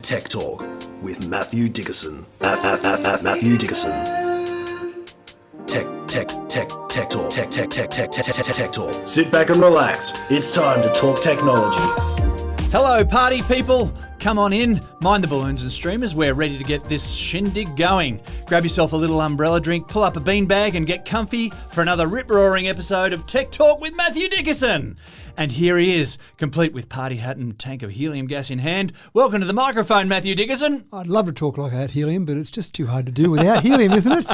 Tech Talk with Matthew Dickerson. Matthew Dickerson. Tech Talk. Sit back and relax. It's time to talk technology. Hello, party people. Come on in, mind the balloons and streamers. We're ready to get this shindig going. Grab yourself a little umbrella drink, pull up a beanbag and get comfy for another rip-roaring episode of Tech Talk with Matthew Dickerson. And here he is, complete with party hat and tank of helium gas in hand. Welcome to the microphone, Matthew Dickerson. I'd love to talk like I had helium, but it's just too hard to do without helium, isn't it?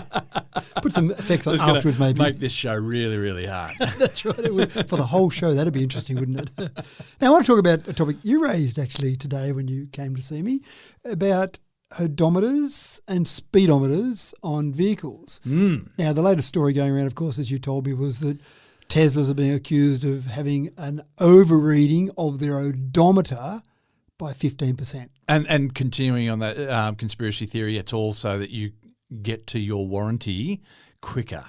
Put some effects on afterwards, maybe. Make this show really, really hard. That's right. It would. For the whole show, that'd be interesting, wouldn't it? Now, I want to talk about a topic you raised, actually, today when you came to see me, about odometers and speedometers on vehicles. Now, the latest story going around, of course, as you told me, was that Teslas are being accused of having an overreading of their odometer by 15%. And continuing on that conspiracy theory, it's also that you get to your warranty quicker.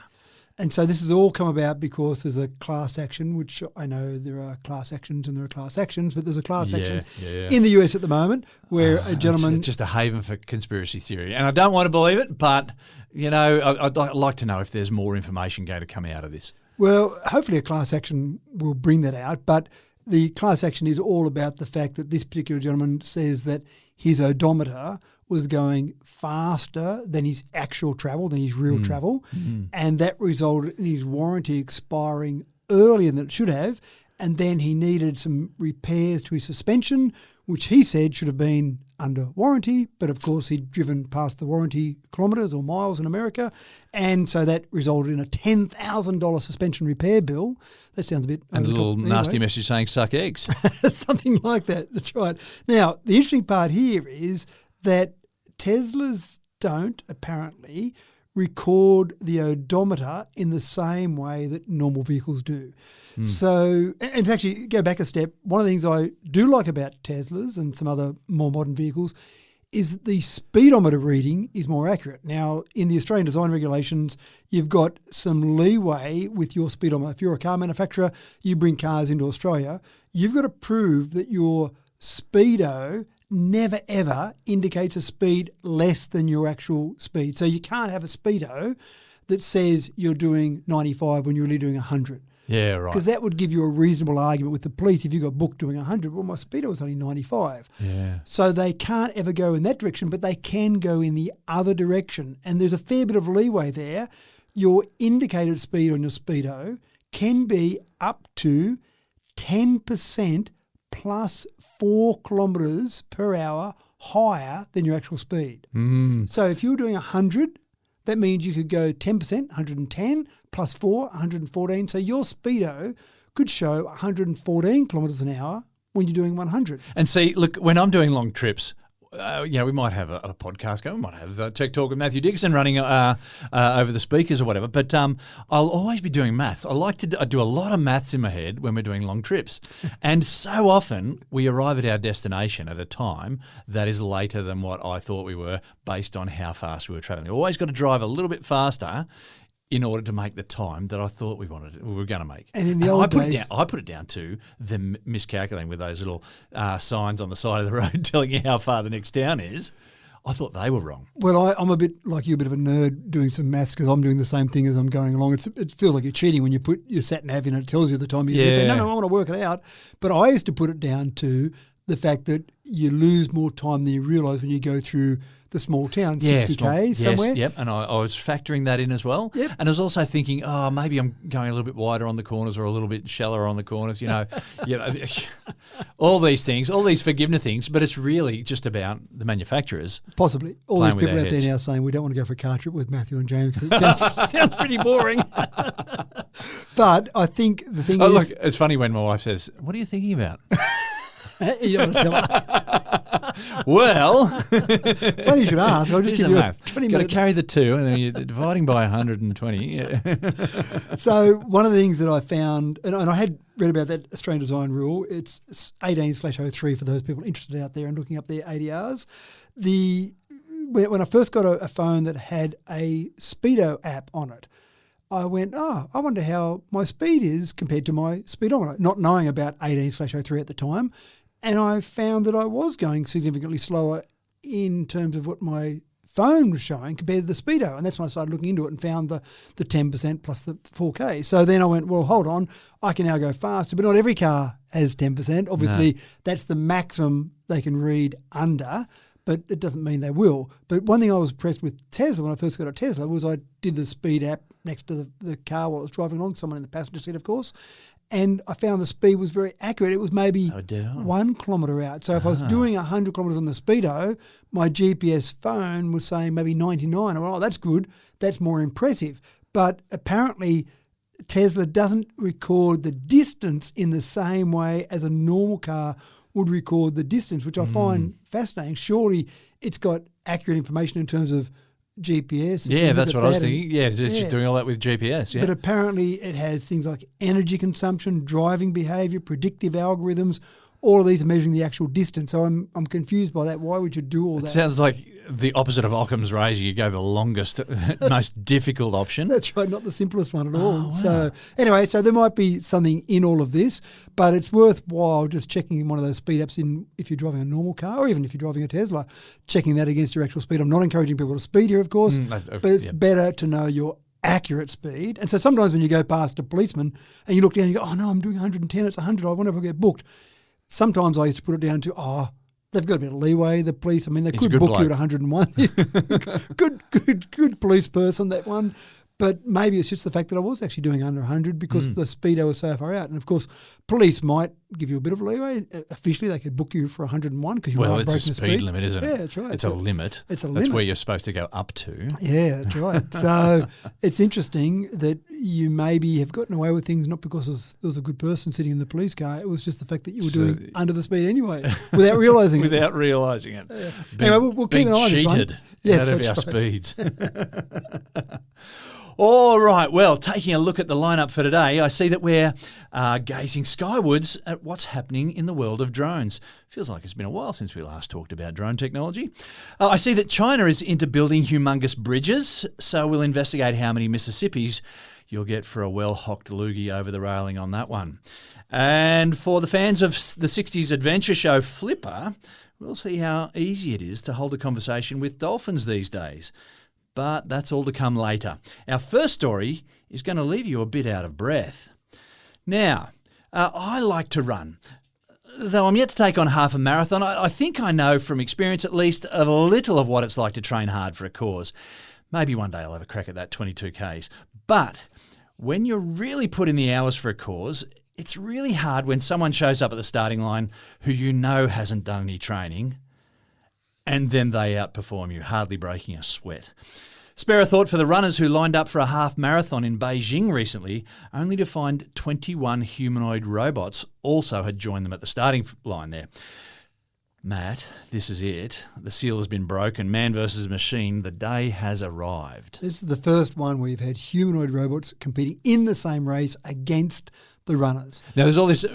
And so this has all come about because there's a class action, which I know there are class actions and there are class actions, but there's a class action in the US at the moment where a gentleman... It's just a haven for conspiracy theory. And I don't want to believe it, but, you know, I'd like to know if there's more information going to come out of this. Well, hopefully a class action will bring that out, but the class action is all about the fact that this particular gentleman says that his odometer was going faster than his actual travel, than his real travel, and that resulted in his warranty expiring earlier than it should have, and then he needed some repairs to his suspension, which he said should have been under warranty, but of course he'd driven past the warranty kilometres or miles in America, and so that resulted in a $10,000 suspension repair bill. That sounds a bit... And a little nasty message saying suck eggs. Something like that, that's right. Now, the interesting part here is that Teslas don't apparently record the odometer in the same way that normal vehicles do. So, and to actually go back a step, one of the things I do like about Teslas and some other more modern vehicles is that the speedometer reading is more accurate. Now, in the Australian design regulations, you've got some leeway with your speedometer. If you're a car manufacturer, you bring cars into Australia, you've got to prove that your speedo never ever indicates a speed less than your actual speed. So you can't have a speedo that says you're doing 95 when you're really doing 100. Yeah, right. Because that would give you a reasonable argument with the police if you got booked doing 100. Well, my speedo was only 95. Yeah. So they can't ever go in that direction, but they can go in the other direction. And there's a fair bit of leeway there. Your indicated speed on your speedo can be up to 10% plus 4 kilometres per hour higher than your actual speed. So if you're doing 100, that means you could go 10%, 110, plus 4, 114. So your speedo could show 114 kilometres an hour when you're doing 100. And see, look, when I'm doing long trips, we might have a podcast going, we might have Tech Talk with Matthew Dickerson running over the speakers or whatever, but I'll always be doing maths. I do a lot of maths in my head when we're doing long trips. And so often we arrive at our destination at a time that is later than what I thought we were based on how fast we were travelling. We've always got to drive a little bit faster in order to make the time that I thought we were going to make. And in the old days... I put it down to them miscalculating with those little signs on the side of the road telling you how far the next town is. I thought they were wrong. Well, I'm a bit like you, a bit of a nerd doing some maths because I'm doing the same thing as I'm going along. It feels like you're cheating when you put your sat-nav in and it tells you the time you get there. No, I want to work it out. But I used to put it down to the fact that you lose more time than you realise when you go through the small town, 60 k's somewhere. Yes, and I was factoring that in as well. Yep. And I was also thinking, maybe I'm going a little bit wider on the corners or a little bit shallower on the corners, all these things, all these forgiveness things, but it's really just about the manufacturers. Possibly. All these people out there now saying we don't want to go for a car trip with Matthew and James because it sounds pretty boring. But I think the thing is... Look, it's funny when my wife says, what are you thinking about? You don't want to tell her. Well, funny you should ask. I'll just give you a 20 minute. Got to carry the 2 and then you're dividing by 120. Yeah. So one of the things that I found, and I had read about that Australian design rule, it's 18/03 for those people interested out there and looking up their ADRs. When I first got a phone that had a Speedo app on it, I went, I wonder how my speed is compared to my speedometer, not knowing about 18/03 at the time. And I found that I was going significantly slower in terms of what my phone was showing compared to the speedo, and that's when I started looking into it and found the 10% plus the 4K. So then I went, well, hold on, I can now go faster, but not every car has 10%. Obviously, that's the maximum they can read under, but it doesn't mean they will. But one thing I was impressed with Tesla when I first got a Tesla was I did the speed app next to the car while I was driving along, someone in the passenger seat, of course, and I found the speed was very accurate. It was maybe 1 kilometre out. So if I was doing 100 kilometres on the speedo, my GPS phone was saying maybe 99. Oh, that's good. That's more impressive. But apparently Tesla doesn't record the distance in the same way as a normal car would record the distance, which I find fascinating. Surely it's got accurate information in terms of GPS. Yeah, that's what I was thinking. Yeah, just doing all that with GPS. Yeah. But apparently it has things like energy consumption, driving behaviour, predictive algorithms. All of these are measuring the actual distance. So I'm confused by that. Why would you do all that? It sounds like the opposite of Occam's razor. You go the longest, most difficult option. That's right, not the simplest one at all. Wow. So anyway, so there might be something in all of this, but it's worthwhile just checking in one of those speed apps in if you're driving a normal car or even if you're driving a Tesla, checking that against your actual speed. I'm not encouraging people to speed here, of course, but it's better to know your accurate speed. And so sometimes when you go past a policeman and you look down and you go, oh no, I'm doing 110, it's 100, I wonder if I get booked. Sometimes I used to put it down to, they've got a bit of leeway, the police. I mean, they could book you at 101. good police person, that one. But maybe it's just the fact that I was actually doing under 100 because the speedo was so far out. And, of course, police might give you a bit of leeway. Officially, they could book you for 101 because you are breaking the speed. Well, it's a speed limit, isn't it? Yeah, that's right. It's a limit. It's a limit. limit. That's where you're supposed to go up to. Yeah, that's right. So it's interesting that you maybe have gotten away with things not because there was a good person sitting in the police car. It was just the fact that you were doing under the speed anyway without realising it. Without realising it. Anyway, we'll keep an eye on this one. Cheated out of our speeds. All right, well, taking a look at the lineup for today, I see that we're gazing skywards at what's happening in the world of drones. Feels like it's been a while since we last talked about drone technology. I see that China is into building humongous bridges, so we'll investigate how many Mississippis you'll get for a well-hocked loogie over the railing on that one. And for the fans of the 60s adventure show Flipper, we'll see how easy it is to hold a conversation with dolphins these days. But that's all to come later. Our first story is going to leave you a bit out of breath. Now, I like to run. Though I'm yet to take on half a marathon, I think I know from experience at least a little of what it's like to train hard for a cause. Maybe one day I'll have a crack at that 22 Ks. But when you're really put in the hours for a cause, it's really hard when someone shows up at the starting line who you know hasn't done any training, and then they outperform you, hardly breaking a sweat. Spare a thought for the runners who lined up for a half marathon in Beijing recently, only to find 21 humanoid robots also had joined them at the starting line there. Matt, this is it. The seal has been broken. Man versus machine. The day has arrived. This is the first one where you've had humanoid robots competing in the same race against the runners. Now, there's all this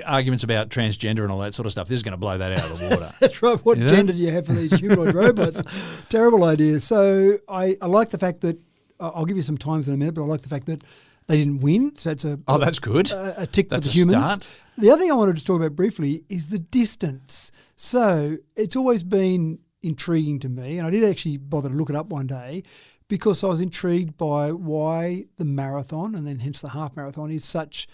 arguments about transgender and all that sort of stuff. This is going to blow that out of the water. That's right. What gender do you have for these humanoid robots? Terrible idea. So I like the fact that, I'll give you some times in a minute, but I like the fact that they didn't win. So it's that's good. A tick that's for the humans. Start. The other thing I wanted to talk about briefly is the distance. So it's always been intriguing to me, and I did actually bother to look it up one day because I was intrigued by why the marathon, and then hence the half marathon, is such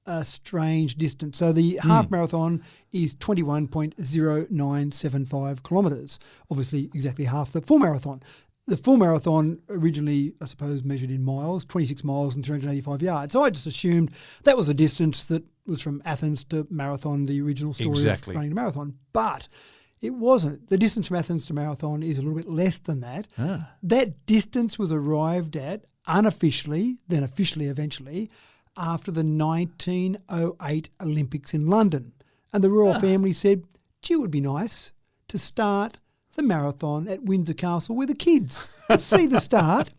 a strange distance. So the half marathon is 21.0975 kilometres, obviously exactly half the full marathon. The full marathon originally, I suppose, measured in miles, 26 miles and 385 yards. So I just assumed that was a distance that was from Athens to Marathon, the original story of running a marathon. But it wasn't. The distance from Athens to Marathon is a little bit less than that. That distance was arrived at unofficially, then officially eventually, after the 1908 Olympics in London. And the royal family said, gee, it would be nice to start the marathon at Windsor Castle with the kids. See the start,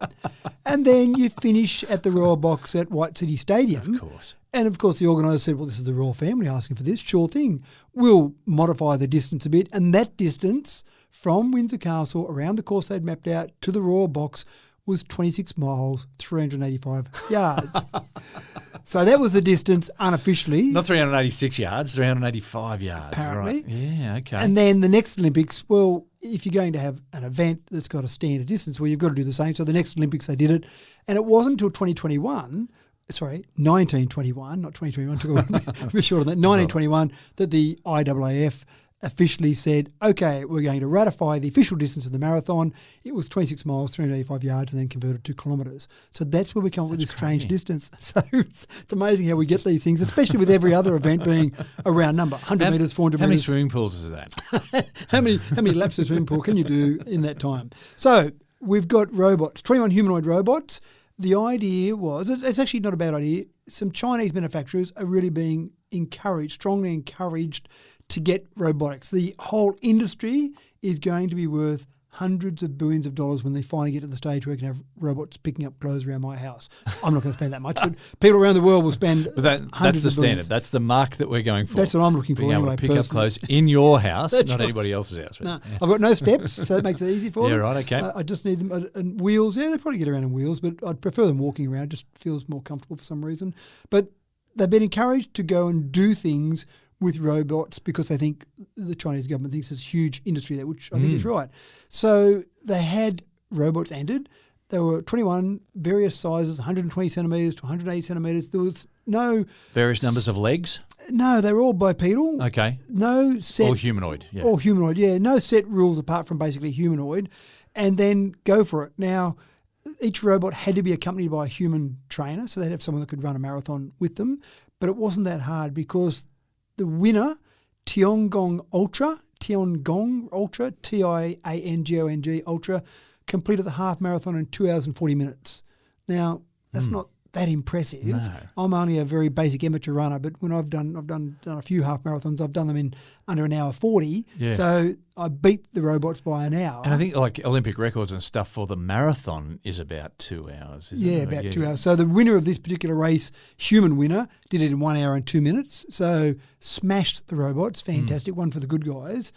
and then you finish at the Royal Box at White City Stadium. Of course. And of course the organiser said, well, this is the royal family asking for this. Sure thing. We'll modify the distance a bit. And that distance from Windsor Castle around the course they'd mapped out to the Royal Box was 26 miles, 385 yards. So that was the distance unofficially. Not 386 yards, 385 yards. Apparently. Right. Yeah, okay. And then the next Olympics, well, if you're going to have an event that's got a standard distance, well, you've got to do the same. So the next Olympics they did it, and it wasn't until 1921, not 2021, took a bit short of that, 1921, that the IAAF officially said, okay, we're going to ratify the official distance of the marathon. It was 26 miles, 385 yards, and then converted to kilometres. So that's where we come up with this strange distance. So it's amazing how we get these things, especially with every other event being a round number, 100 metres, 400 metres. How many swimming pools is that? How many laps of swimming pool can you do in that time? So we've got robots, 21 humanoid robots. The idea was, it's actually not a bad idea, some Chinese manufacturers are really being strongly encouraged to get robotics. The whole industry is going to be worth hundreds of billions of dollars when they finally get to the stage where we can have robots picking up clothes around my house. I'm not going to spend that much, but people around the world will spend that's the standard. That's the mark that we're going for. That's what I'm looking for Being able anyway, to pick up clothes in your house, not anybody else's house. No, I've got no steps, so it makes it easy for them. Yeah, right, okay. I just need them and wheels. Yeah, they probably get around in wheels, but I'd prefer them walking around. Just feels more comfortable for some reason. But they've been encouraged to go and do things with robots because they think the Chinese government thinks it's a huge industry there, which I think is right. So they had robots entered. There were 21 various sizes, 120 centimetres to 180 centimetres. There was no... Various numbers of legs? No, they were all bipedal. Okay. No set... Or humanoid, yeah. Or humanoid, yeah. No set rules apart from basically humanoid. And then go for it. Now, each robot had to be accompanied by a human trainer, so they'd have someone that could run a marathon with them. But it wasn't that hard because the winner, Tiangong Ultra, Tiangong Ultra, completed the half marathon in 2 hours and 40 minutes. Now, that's not that impressive. No. I'm only a very basic amateur runner, but when I've done a few half marathons, I've done them in under an hour 40. Yeah. So I beat the robots by an hour. And I think like Olympic records and stuff for the marathon is about 2 hours. Isn't it? About 2 hours. So the winner of this particular race, human winner, did it in 1 hour and 2 minutes. So smashed the robots. Fantastic. One for the good guys.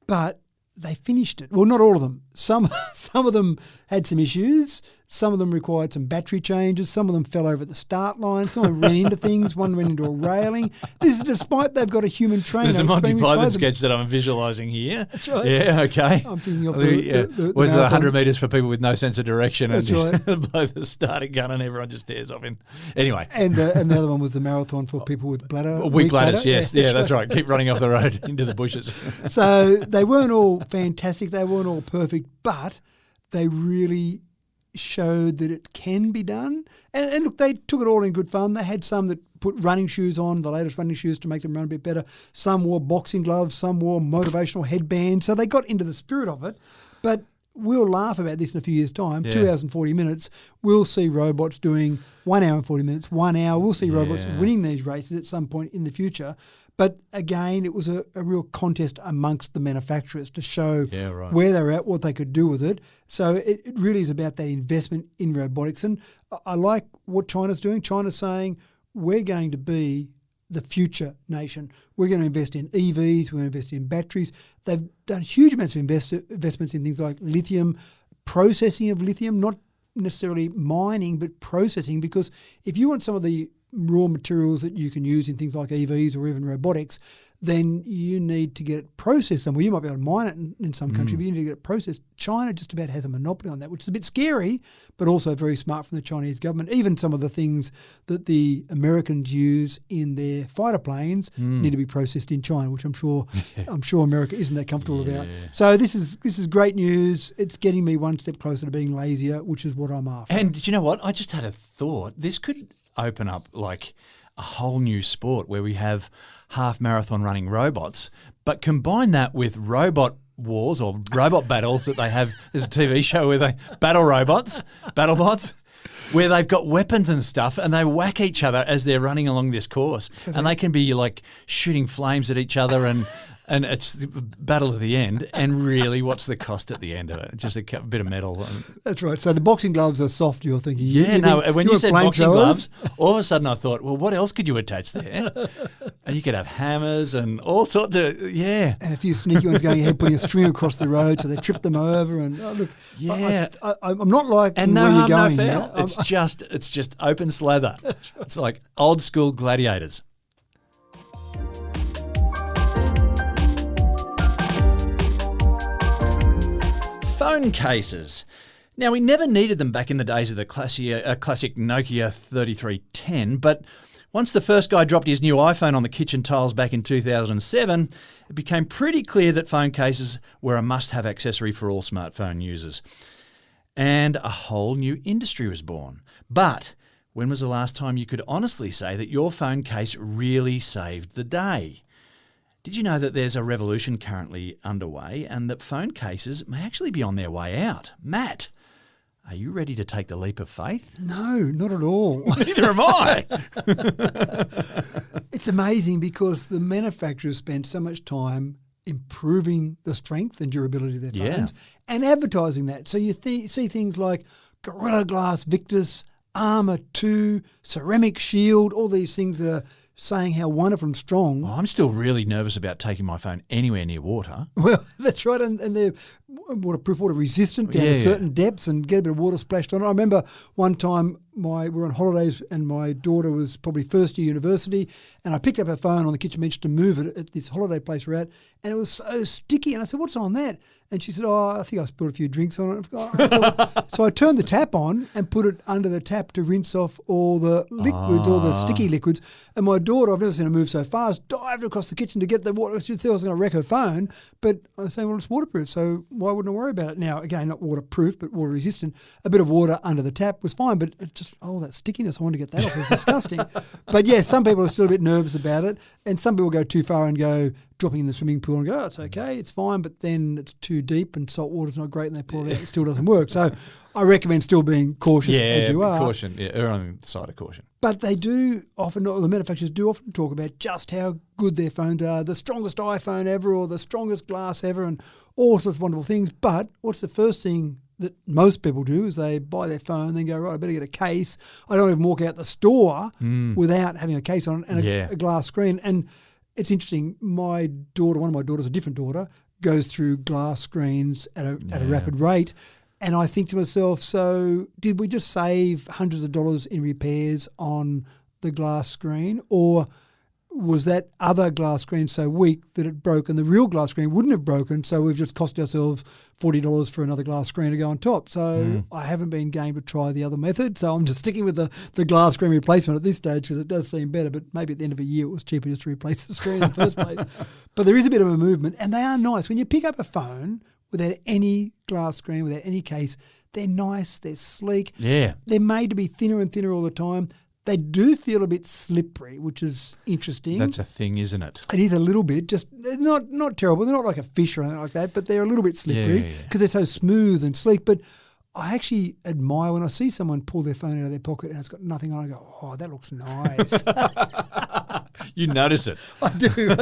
But they finished it. Well, not all of them. Some of them had some issues. Some of them required some battery changes. Some of them fell over at the start line. Some of them ran into things. One ran into a railing. This is despite they've got a human trainer. There's a Monty Python sketch that I'm visualising here. That's right. Yeah, okay. I'm thinking of the was it 100 metres for people with no sense of direction? That's and right. blow the starting gun and everyone just stares off him. Anyway. And the other one was the marathon for people with weak bladders, yes. Yeah, that's right. Keep running off the road into the bushes. So they weren't all fantastic. They weren't all perfect, but they really showed that it can be done. And look, they took it all in good fun. They had some that put running shoes on, the latest running shoes to make them run a bit better. Some wore boxing gloves, some wore motivational headbands. So they got into the spirit of it. But we'll laugh about this in a few years' time. 2 hours and 40 minutes. We'll see robots doing 1 hour and 40 minutes, 1 hour. We'll see robots winning these races at some point in the future. But again, it was a real contest amongst the manufacturers to show where they're at, what they could do with it. So it really is about that investment in robotics. And I like what China's doing. China's saying, we're going to be the future nation. We're going to invest in EVs. We're going to invest in batteries. They've done huge amounts of investments in things like lithium, processing of lithium, not necessarily mining, but processing. Because if you want some of the raw materials that you can use in things like EVs or even robotics, then you need to get it processed somewhere. You might be able to mine it in some country, but you need to get it processed. China just about has a monopoly on that, which is a bit scary, but also very smart from the Chinese government. Even some of the things that the Americans use in their fighter planes need to be processed in China, which I'm sure America isn't that comfortable about. So this is great news. It's getting me one step closer to being lazier, which is what I'm after. And do you know what? I just had a thought. This could open up like a whole new sport where we have half marathon running robots, but combine that with robot wars or robot battles that they have. There's a TV show where they battle robots, BattleBots, where they've got weapons and stuff and they whack each other as they're running along this course. And they can be like shooting flames at each other and it's the battle at the end. And really, what's the cost at the end of it? Just a bit of metal. That's right. So the boxing gloves are soft, you're thinking. When you said boxing gloves, all of a sudden I thought, well, what else could you attach there? And you could have hammers and all sorts of, And a few sneaky ones going ahead, putting a string across the road so they trip them over. And look, I'm not like and where you're going no here. It's just open slather. It's like old school gladiators. phone cases. Now, we never needed them back in the days of the classic Nokia 3310, but once the first guy dropped his new iPhone on the kitchen tiles back in 2007, it became pretty clear that phone cases were a must-have accessory for all smartphone users. And a whole new industry was born. But when was the last time you could honestly say that your phone case really saved the day? Did you know that there's a revolution currently underway and that phone cases may actually be on their way out? Matt, are you ready to take the leap of faith? No, not at all. Neither am I. It's amazing because the manufacturers spend so much time improving the strength and durability of their phones and advertising that. So you see things like Gorilla Glass Victus, Armour 2, Ceramic Shield, all these things that are saying how wonderful and strong. Well, I'm still really nervous about taking my phone anywhere near water. Well, that's right, and they're waterproof, water resistant down to certain depths and get a bit of water splashed on it. I remember one time we were on holidays and my daughter was probably first year university and I picked up her phone on the kitchen bench to move it at this holiday place we're at and it was so sticky and I said, "What's on that?" And she said, "Oh, I think I spilled a few drinks on it." So I turned the tap on and put it under the tap to rinse off all the liquids, all the sticky liquids. And my daughter, I've never seen her move so fast, dived across the kitchen to get the water. She thought I was going to wreck her phone, but I was saying, well, it's waterproof, so why wouldn't I worry about it? Now, again, not waterproof, but water resistant. A bit of water under the tap was fine, but it just, that stickiness, I wanted to get that off. It was disgusting. But yeah, some people are still a bit nervous about it, and some people go too far and go dropping in the swimming pool and go, "Oh, it's okay, it's fine," but then it's too deep and salt water's not great and they pull it out, it still doesn't work. So I recommend still being cautious as you are. Caution, err on the side of caution. But they do often, the manufacturers do often talk about just how good their phones are, the strongest iPhone ever or the strongest glass ever and all sorts of wonderful things. But what's the first thing that most people do is they buy their phone, then go, right, I better get a case. I don't even walk out the store without having a case on it and a glass screen. And it's interesting, my daughter, one of my daughters, a different daughter, goes through glass screens at a rapid rate. And I think to myself, so did we just save hundreds of dollars in repairs on the glass screen, or was that other glass screen so weak that it broke and the real glass screen wouldn't have broken, so we've just cost ourselves $40 for another glass screen to go on top? So I haven't been game to try the other method, so I'm just sticking with the glass screen replacement at this stage because it does seem better, but maybe at the end of a year it was cheaper just to replace the screen in the first place. But there is a bit of a movement, and they are nice. When you pick up a phone without any glass screen, without any case, they're nice, they're sleek. Yeah. They're made to be thinner and thinner all the time. They do feel a bit slippery, which is interesting. That's a thing, isn't it? It is a little bit, just not terrible. They're not like a fish or anything like that, but they're a little bit slippery because they're so smooth and sleek. But I actually admire when I see someone pull their phone out of their pocket and it's got nothing on it. I go, "Oh, that looks nice." You notice it. I do.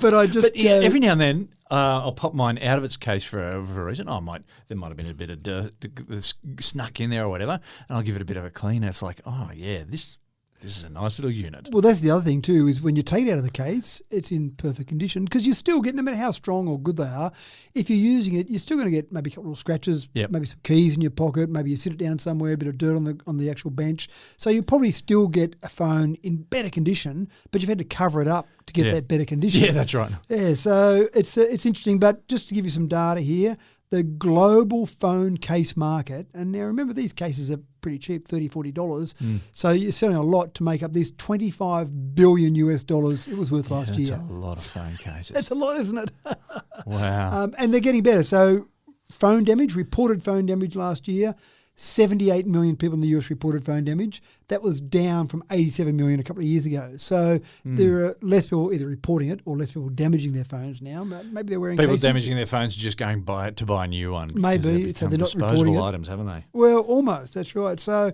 But I just... But every now and then I'll pop mine out of its case for a reason. There might have been a bit of dirt snuck in there or whatever, and I'll give it a bit of a clean. And it's like, oh, yeah, this is a nice little unit. Well, that's the other thing too, is when you take it out of the case, it's in perfect condition because you're still getting, no matter how strong or good they are, if you're using it, you're still going to get maybe a couple of scratches, maybe some keys in your pocket, maybe you sit it down somewhere, a bit of dirt on the actual bench. So you probably still get a phone in better condition, but you've had to cover it up to get that better condition. Yeah, that's right. Yeah, so it's interesting. But just to give you some data here, the global phone case market, and now remember these cases are pretty cheap, $30, $40. So you're selling a lot to make up this $25 billion it was worth last year. That's a lot of phone cases. That's a lot, isn't it? Wow. And they're getting better. So reported phone damage last year, 78 million people in the US reported phone damage. That was down from 87 million a couple of years ago. So there are less people either reporting it or less people damaging their phones now. Maybe they're wearing people cases. damaging their phones just going to buy a new one. Maybe, so they're not reporting disposable it. items, haven't they? Well, almost, that's right. So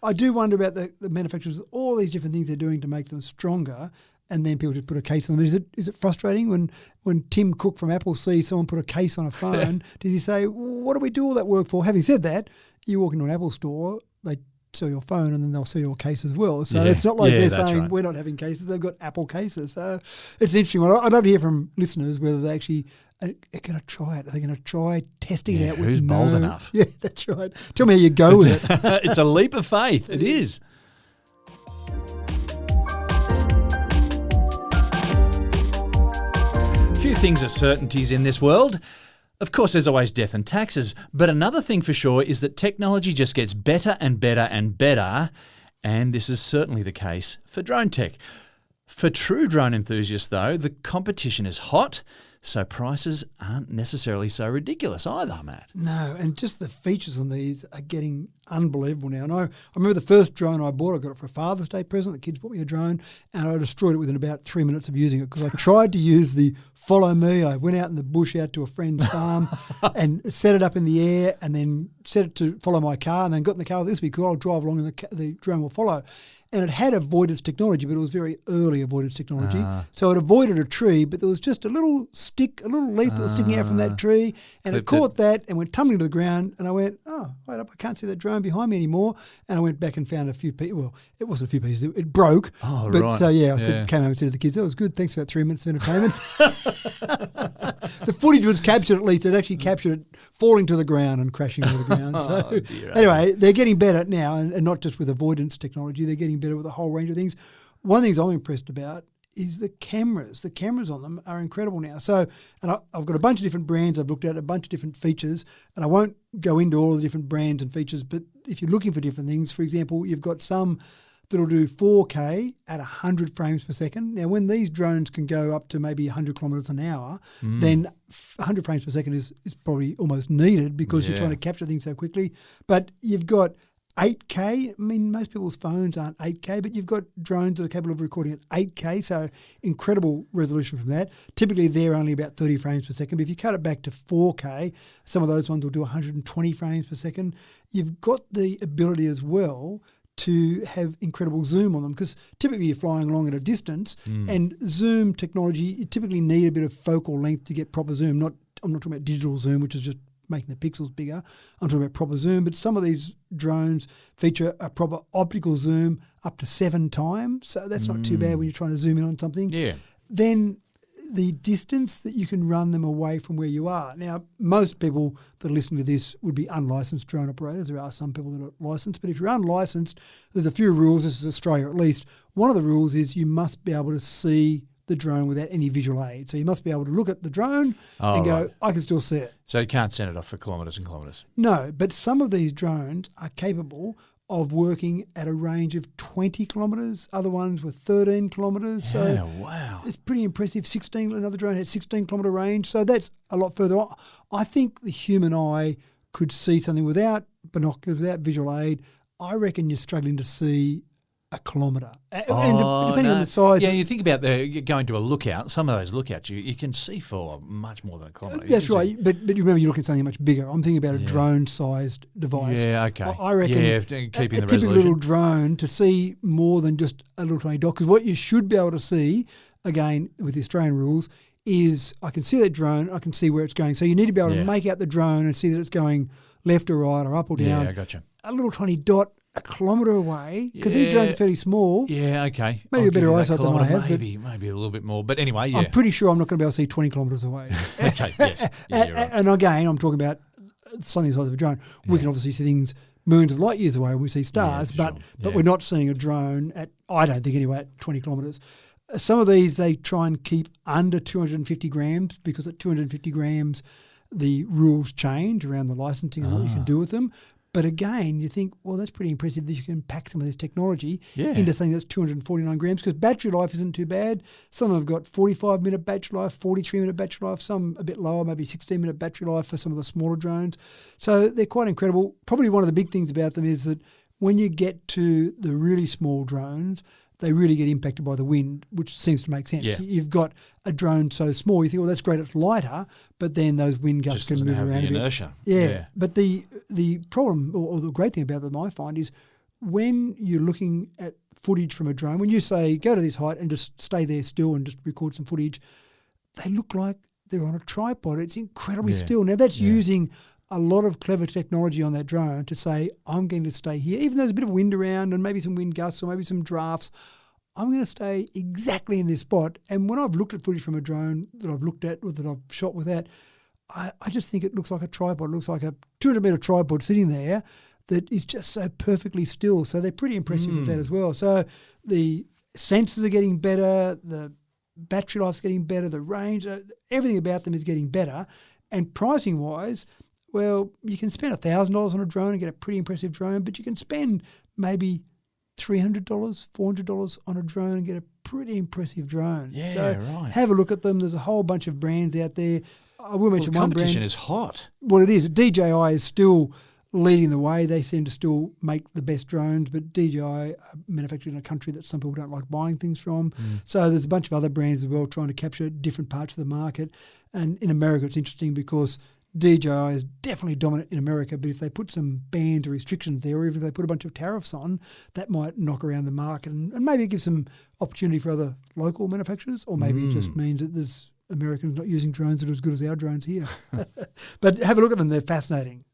I do wonder about the manufacturers, all these different things they're doing to make them stronger, and then people just put a case on them. Is it frustrating when Tim Cook from Apple sees someone put a case on a phone? Does he say, "What do we do all that work for?" Having said that, you walk into an Apple store, they sell your phone and then they'll sell your case as well. So it's not like they're saying we're not having cases. They've got Apple cases. So it's an interesting one. I'd love to hear from listeners whether they actually are going to try it. Are they going to try testing it out with who's bold enough? Yeah, that's right. Tell me how you go with it. It's a leap of faith. It is. Few things are certainties in this world. Of course, there's always death and taxes, but another thing for sure is that technology just gets better and better and better, and this is certainly the case for drone tech. For true drone enthusiasts, though, the competition is hot, so prices aren't necessarily so ridiculous either, Matt. No, and just the features on these are getting unbelievable now. And I remember the first drone I bought, I got it for a Father's Day present. The kids bought me a drone, and I destroyed it within about 3 minutes of using it because I tried to use the follow me. I went out in the bush out to a friend's farm and set it up in the air and then set it to follow my car and then got in the car. This will be cool. I'll drive along and the drone will follow. And it had avoidance technology, but it was very early avoidance technology. So it avoided a tree, but there was just a little stick, a little leaf that was sticking out from that tree, and it caught that and went tumbling to the ground. And I went, oh, wait up, I can't see that drone behind me anymore. And I went back and found a few pieces. Well, it wasn't a few pieces. It broke. Oh, but right. So, came home and said to the kids, that was good. Thanks for that 3 minutes of entertainment. The footage was captured at least. It actually captured it falling to the ground and crashing to the ground. So anyway, they're getting better now, and not just with avoidance technology. They're getting better with a whole range of things. One of the things I'm impressed about is the cameras. The cameras on them are incredible now. So, and I've got a bunch of different brands I've looked at, a bunch of different features, and I won't go into all the different brands and features, but if you're looking for different things, for example, you've got some that'll do 4K at 100 frames per second. Now, when these drones can go up to maybe 100 kilometres an hour, then 100 frames per second is probably almost needed because you're trying to capture things so quickly. But you've got 8K. I mean, most people's phones aren't 8K, but you've got drones that are capable of recording at 8K, so incredible resolution from that. Typically, they're only about 30 frames per second, but if you cut it back to 4K, some of those ones will do 120 frames per second. You've got the ability as well to have incredible zoom on them because typically you're flying along at a distance and zoom technology, you typically need a bit of focal length to get proper zoom. I'm not talking about digital zoom, which is just making the pixels bigger. I'm talking about proper zoom, but some of these drones feature a proper optical zoom up to 7 times. So that's not too bad when you're trying to zoom in on something. Yeah. Then the distance that you can run them away from where you are. Now, most people that are listening to this would be unlicensed drone operators. There are some people that are licensed, but if you're unlicensed, there's a few rules. This is Australia at least. One of the rules is you must be able to see the drone without any visual aid. So you must be able to look at the drone and go, I can still see it. So you can't send it off for kilometres and kilometres? No, but some of these drones are capable of working at a range of 20 kilometres. Other ones were 13 kilometres. Yeah, wow. It's pretty impressive. Another drone had 16 kilometre range. So that's a lot further on. I think the human eye could see something without binoculars, without visual aid. I reckon you're struggling to see a kilometre. And depending on the size. Yeah, you think about going to a lookout. Some of those lookouts you can see for much more than a kilometre. That's right. But you remember you're looking at something much bigger. I'm thinking about a drone-sized device. Yeah, okay. I reckon keeping the a typical resolution. little drone to see more than just a little tiny dot. Because what you should be able to see, again, with the Australian rules, is I can see that drone, I can see where it's going. So you need to be able to make out the drone and see that it's going left or right or up or down. Yeah, I gotcha. A little tiny dot a kilometre away, because these drones are fairly small. Yeah, okay. Maybe a better eyesight than I have. Maybe a little bit more. But anyway, yeah. I'm pretty sure I'm not going to be able to see 20 kilometres away. Okay, yes. Yeah, you're right. And again, I'm talking about something the size of a drone. We can obviously see things millions of light years away when we see stars, but we're not seeing a drone at, I don't think anyway, at 20 kilometres. Some of these they try and keep under 250 grams because at 250 grams the rules change around the licensing and what you can do with them. But again, you think, well, that's pretty impressive that you can pack some of this technology into something that's 249 grams because battery life isn't too bad. Some have got 45-minute battery life, 43-minute battery life, some a bit lower, maybe 16-minute battery life for some of the smaller drones. So they're quite incredible. Probably one of the big things about them is that when you get to the really small drones, they really get impacted by the wind, which seems to make sense. Yeah. You've got a drone so small, you think, well, that's great, it's lighter, but then those wind gusts can move around a bit. Inertia. Yeah. But the problem, or the great thing about them, I find, is when you're looking at footage from a drone, when you say, go to this height and just stay there still and just record some footage, they look like they're on a tripod. It's incredibly still. Now, that's using a lot of clever technology on that drone to say, I'm going to stay here. Even though there's a bit of wind around and maybe some wind gusts or maybe some drafts, I'm going to stay exactly in this spot. And when I've looked at footage from a drone that I've looked at or that I've shot with that, I just think it looks like a tripod. It looks like a 200-metre tripod sitting there that is just so perfectly still. So they're pretty impressive with that as well. So the sensors are getting better, the battery life's getting better, the range, everything about them is getting better. And pricing-wise, well, you can spend $1,000 on a drone and get a pretty impressive drone, but you can spend maybe $300, $400 on a drone and get a pretty impressive drone. Yeah, so right. have a look at them. There's a whole bunch of brands out there. I will mention one brand. Competition is hot. Well, it is. DJI is still leading the way. They seem to still make the best drones, but DJI are manufactured in a country that some people don't like buying things from. So there's a bunch of other brands as well trying to capture different parts of the market. And in America, it's interesting because DJI is definitely dominant in America, but if they put some bans or restrictions there, or even if they put a bunch of tariffs on, that might knock around the market and maybe give some opportunity for other local manufacturers, or maybe it just means that there's Americans not using drones that are as good as our drones here. But have a look at them. They're fascinating.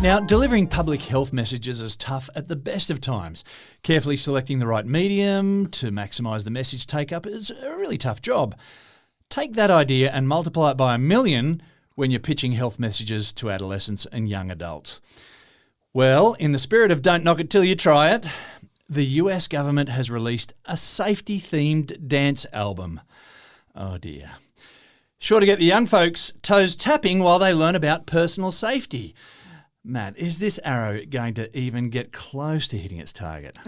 Now, delivering public health messages is tough at the best of times. Carefully selecting the right medium to maximise the message take-up is a really tough job. Take that idea and multiply it by 1 million when you're pitching health messages to adolescents and young adults. Well, in the spirit of don't knock it till you try it, the US government has released a safety-themed dance album. Oh dear. Sure to get the young folks toes tapping while they learn about personal safety. Matt, is this arrow going to even get close to hitting its target?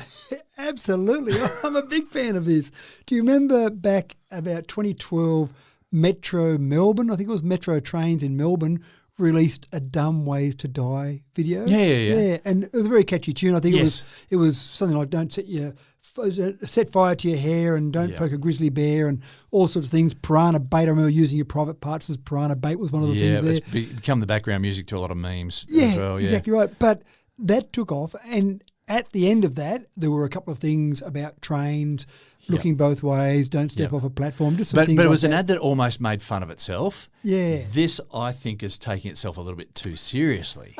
Absolutely. I'm a big fan of this. Do you remember back about 2012, Metro Melbourne, I think it was Metro Trains in Melbourne, released a Dumb Ways to Die video? Yeah. And it was a very catchy tune. I think Yes. it was something like don't set fire to your hair and don't poke a grizzly bear and all sorts of things. Piranha bait, I remember using your private parts as piranha bait was one of the things there. It's become the background music to a lot of memes Yeah, as well. Yeah, exactly right. But that took off, and at the end of that, there were a couple of things about trains looking both ways, don't step off a platform, just some things But it like was an that. ad that almost made fun of itself. Yeah. This, I think, is taking itself a little bit too seriously.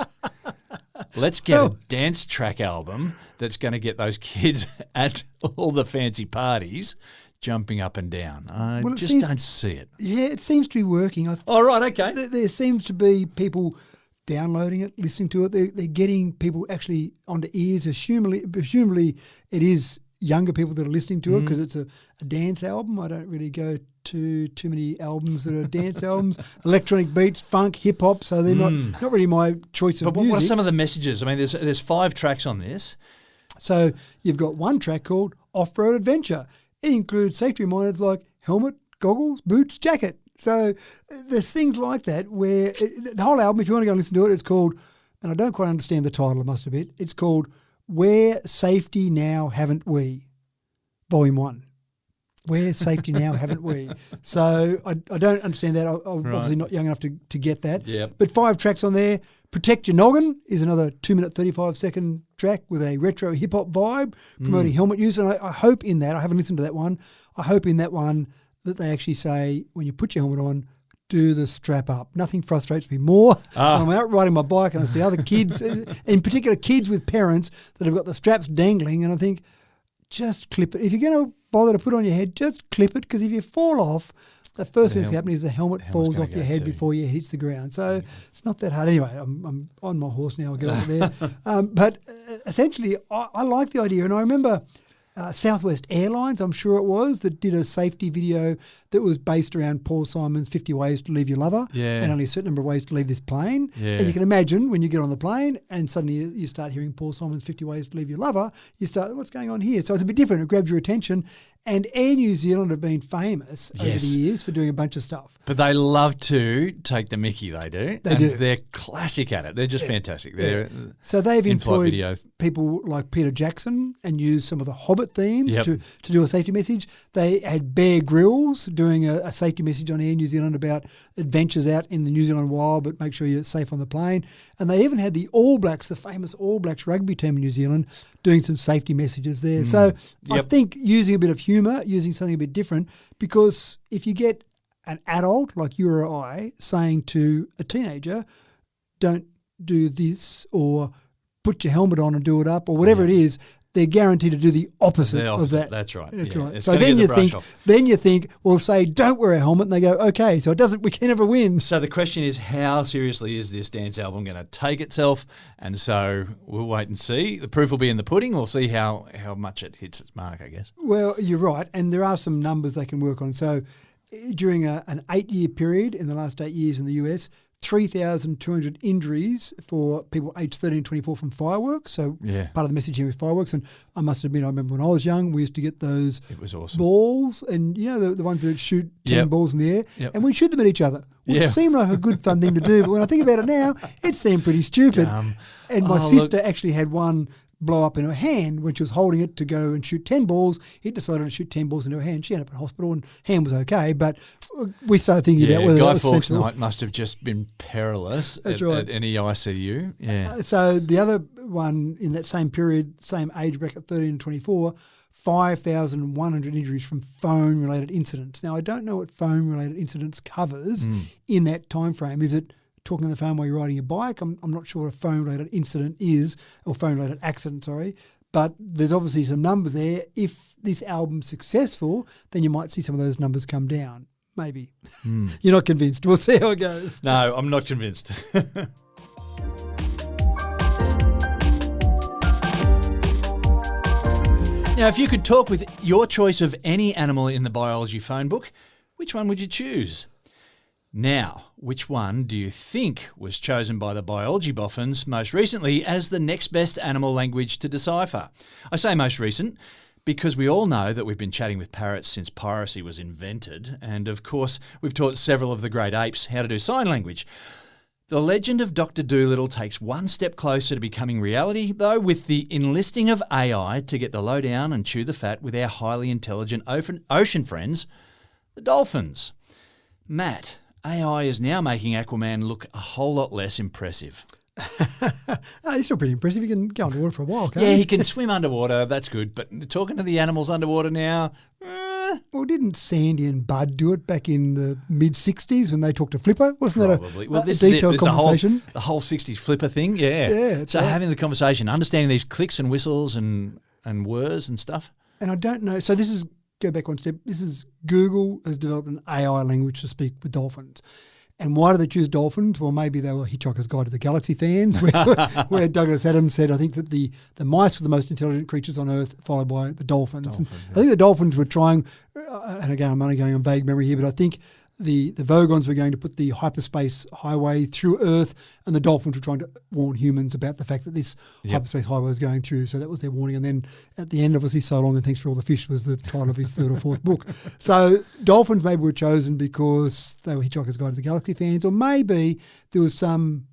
Let's get a dance track album that's going to get those kids at all the fancy parties jumping up and down. I just don't see it. Yeah, it seems to be working. All right, okay. There seems to be people downloading it, listening to it. They're getting people actually onto ears. Presumably it is younger people that are listening to it because it's a dance album. I don't really go to too many albums that are dance albums. Electronic beats, funk, hip hop. So they're not really my choice of But music. what are some of the messages? I mean, there's 5 tracks on this. So you've got one track called Off-Road Adventure. It includes safety reminders like helmet, goggles, boots, jacket. So there's things like that where the whole album, if you want to go and listen to it, it's called, and I don't quite understand the title, I must admit, it's called Where Safety Now Haven't We? Volume 1. Where Safety Now Haven't We? So I don't understand that. I'm obviously not young enough to get that. Yep. But 5 tracks on there. Protect Your Noggin is another 2-minute, 35-second track with a retro hip-hop vibe promoting helmet use. And I hope in that, I haven't listened to that one, I hope in that one that they actually say, when you put your helmet on, do the strap up. Nothing frustrates me more. I'm out riding my bike and I see other kids, in particular kids with parents that have got the straps dangling, and I think, just clip it. If you're going to bother to put it on your head, just clip it, because if you fall off, the first thing that's happening is the helmet falls off your head before you hits the ground. So it's not that hard. Anyway, I'm on my horse now. I'll get over there. But essentially, I like the idea. And I remember Southwest Airlines, I'm sure it was, that did a safety video that was based around Paul Simon's 50 Ways to Leave Your Lover and only a certain number of ways to leave this plane. Yeah. And you can imagine when you get on the plane and suddenly you start hearing Paul Simon's 50 Ways to Leave Your Lover, you start, what's going on here? So it's a bit different. It grabs your attention. And Air New Zealand have been famous over the years for doing a bunch of stuff. But they love to take the mickey, they do. They do. They're classic at it. They're just fantastic. They're So they've in-flight employed videos. people like Peter Jackson and used some of the Hobbit themes to do a safety message. They had Bear Grylls doing a safety message on Air New Zealand about adventures out in the New Zealand wild, but make sure you're safe on the plane. And they even had the All Blacks, the famous All Blacks rugby team in New Zealand, doing some safety messages there. So I think using a bit of humour, using something a bit different, because if you get an adult like you or I saying to a teenager, don't do this or put your helmet on and do it up or whatever it is, they're guaranteed to do the opposite, The opposite, of that. that's right. That's Yeah, right. it's So gonna then get you the brush think, off. well, say don't wear a helmet, and they go, okay, so we can never win. So the question is, how seriously is this dance album going to take itself? And so we'll wait and see. The proof will be in the pudding. We'll see how much it hits its mark, I guess. Well, you're right, and there are some numbers they can work on. So during an 8-year period in the last 8 years in the US, 3,200 injuries for people aged 13 to 24 from fireworks. So part of the message here is fireworks. And I must admit, I remember when I was young, we used to get those balls and, the ones that would shoot 10 balls in the air, and we'd shoot them at each other, which seemed like a good fun thing to do. But when I think about it now, it seemed pretty stupid. And my sister actually had one blow up in her hand when she was holding it to go and shoot 10 balls. It decided to shoot 10 balls into her hand. She ended up in hospital and hand was okay, but we started thinking about whether Guy that was Fawkes sensible. night must have just been perilous at any ICU. Yeah. So the other one in that same period, same age bracket, 13 to 24, 5,100 injuries from phone-related incidents. Now, I don't know what phone-related incidents covers in that time frame. Is it talking on the phone while you're riding your bike? I'm not sure what a phone-related incident is, or phone-related accident, sorry. But there's obviously some numbers there. If this album's successful, then you might see some of those numbers come down. Maybe. You're not convinced. We'll see how it goes. No, I'm not convinced. Now, if you could talk with your choice of any animal in the biology phone book, which one would you choose? Now, which one do you think was chosen by the biology boffins most recently as the next best animal language to decipher? I say most recent because we all know that we've been chatting with parrots since piracy was invented, and of course we've taught several of the great apes how to do sign language. The legend of Dr. Dolittle takes one step closer to becoming reality, though, with the enlisting of AI to get the lowdown and chew the fat with our highly intelligent ocean friends, the dolphins. Matt, AI is now making Aquaman look a whole lot less impressive. He's still pretty impressive. He can go underwater for a while, can't he? Yeah, he can swim underwater. That's good. But talking to the animals underwater now, Well, didn't Sandy and Bud do it back in the mid-60s when they talked to Flipper? Wasn't probably. that a detailed conversation? The whole 60s Flipper thing, yeah. Yeah. So having the conversation, understanding these clicks and whistles and whirs and stuff. And I don't know. So go back one step. This is Google has developed an AI language to speak with dolphins. And why do they choose dolphins? Well, maybe they were Hitchhiker's Guide to the Galaxy fans, where Douglas Adams said, I think that the mice were the most intelligent creatures on Earth, followed by the dolphins. I think the dolphins were trying, and again, I'm only going on vague memory here, but I think the Vogons were going to put the hyperspace highway through Earth, and the dolphins were trying to warn humans about the fact that this hyperspace highway was going through. So that was their warning. And then at the end, obviously, So Long and Thanks for All the Fish was the title of his third or fourth book. So dolphins maybe were chosen because they were Hitchhiker's Guide to the Galaxy fans, or maybe there was some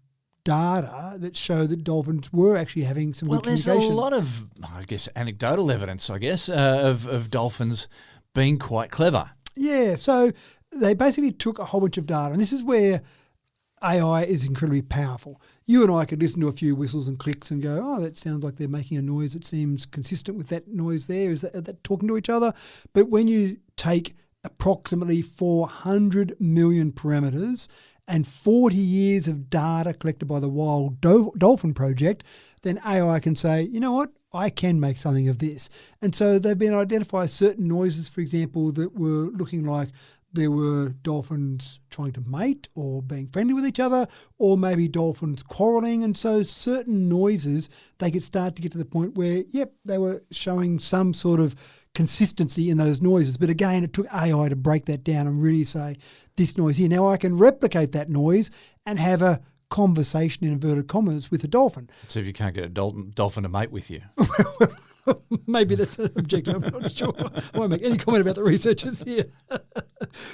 data that showed that dolphins were actually having some good communication. There's a lot of, I guess, anecdotal evidence, of dolphins being quite clever. Yeah, so they basically took a whole bunch of data, and this is where AI is incredibly powerful. You and I could listen to a few whistles and clicks and go, oh, that sounds like they're making a noise that seems consistent with that noise there. Is that talking to each other? But when you take approximately 400 million parameters and 40 years of data collected by the Wild Dolphin Project, then AI can say, you know what? I can make something of this. And so they've been able to identify certain noises, for example, that were looking like there were dolphins trying to mate or being friendly with each other, or maybe dolphins quarrelling. And so certain noises, they could start to get to the point where, they were showing some sort of consistency in those noises. But again, it took AI to break that down and really say, this noise here. Now I can replicate that noise and have a conversation in inverted commas with a dolphin. So if you can't get a dolphin to mate with you. Maybe that's an objective. I'm not sure. I won't make any comment about the researchers here.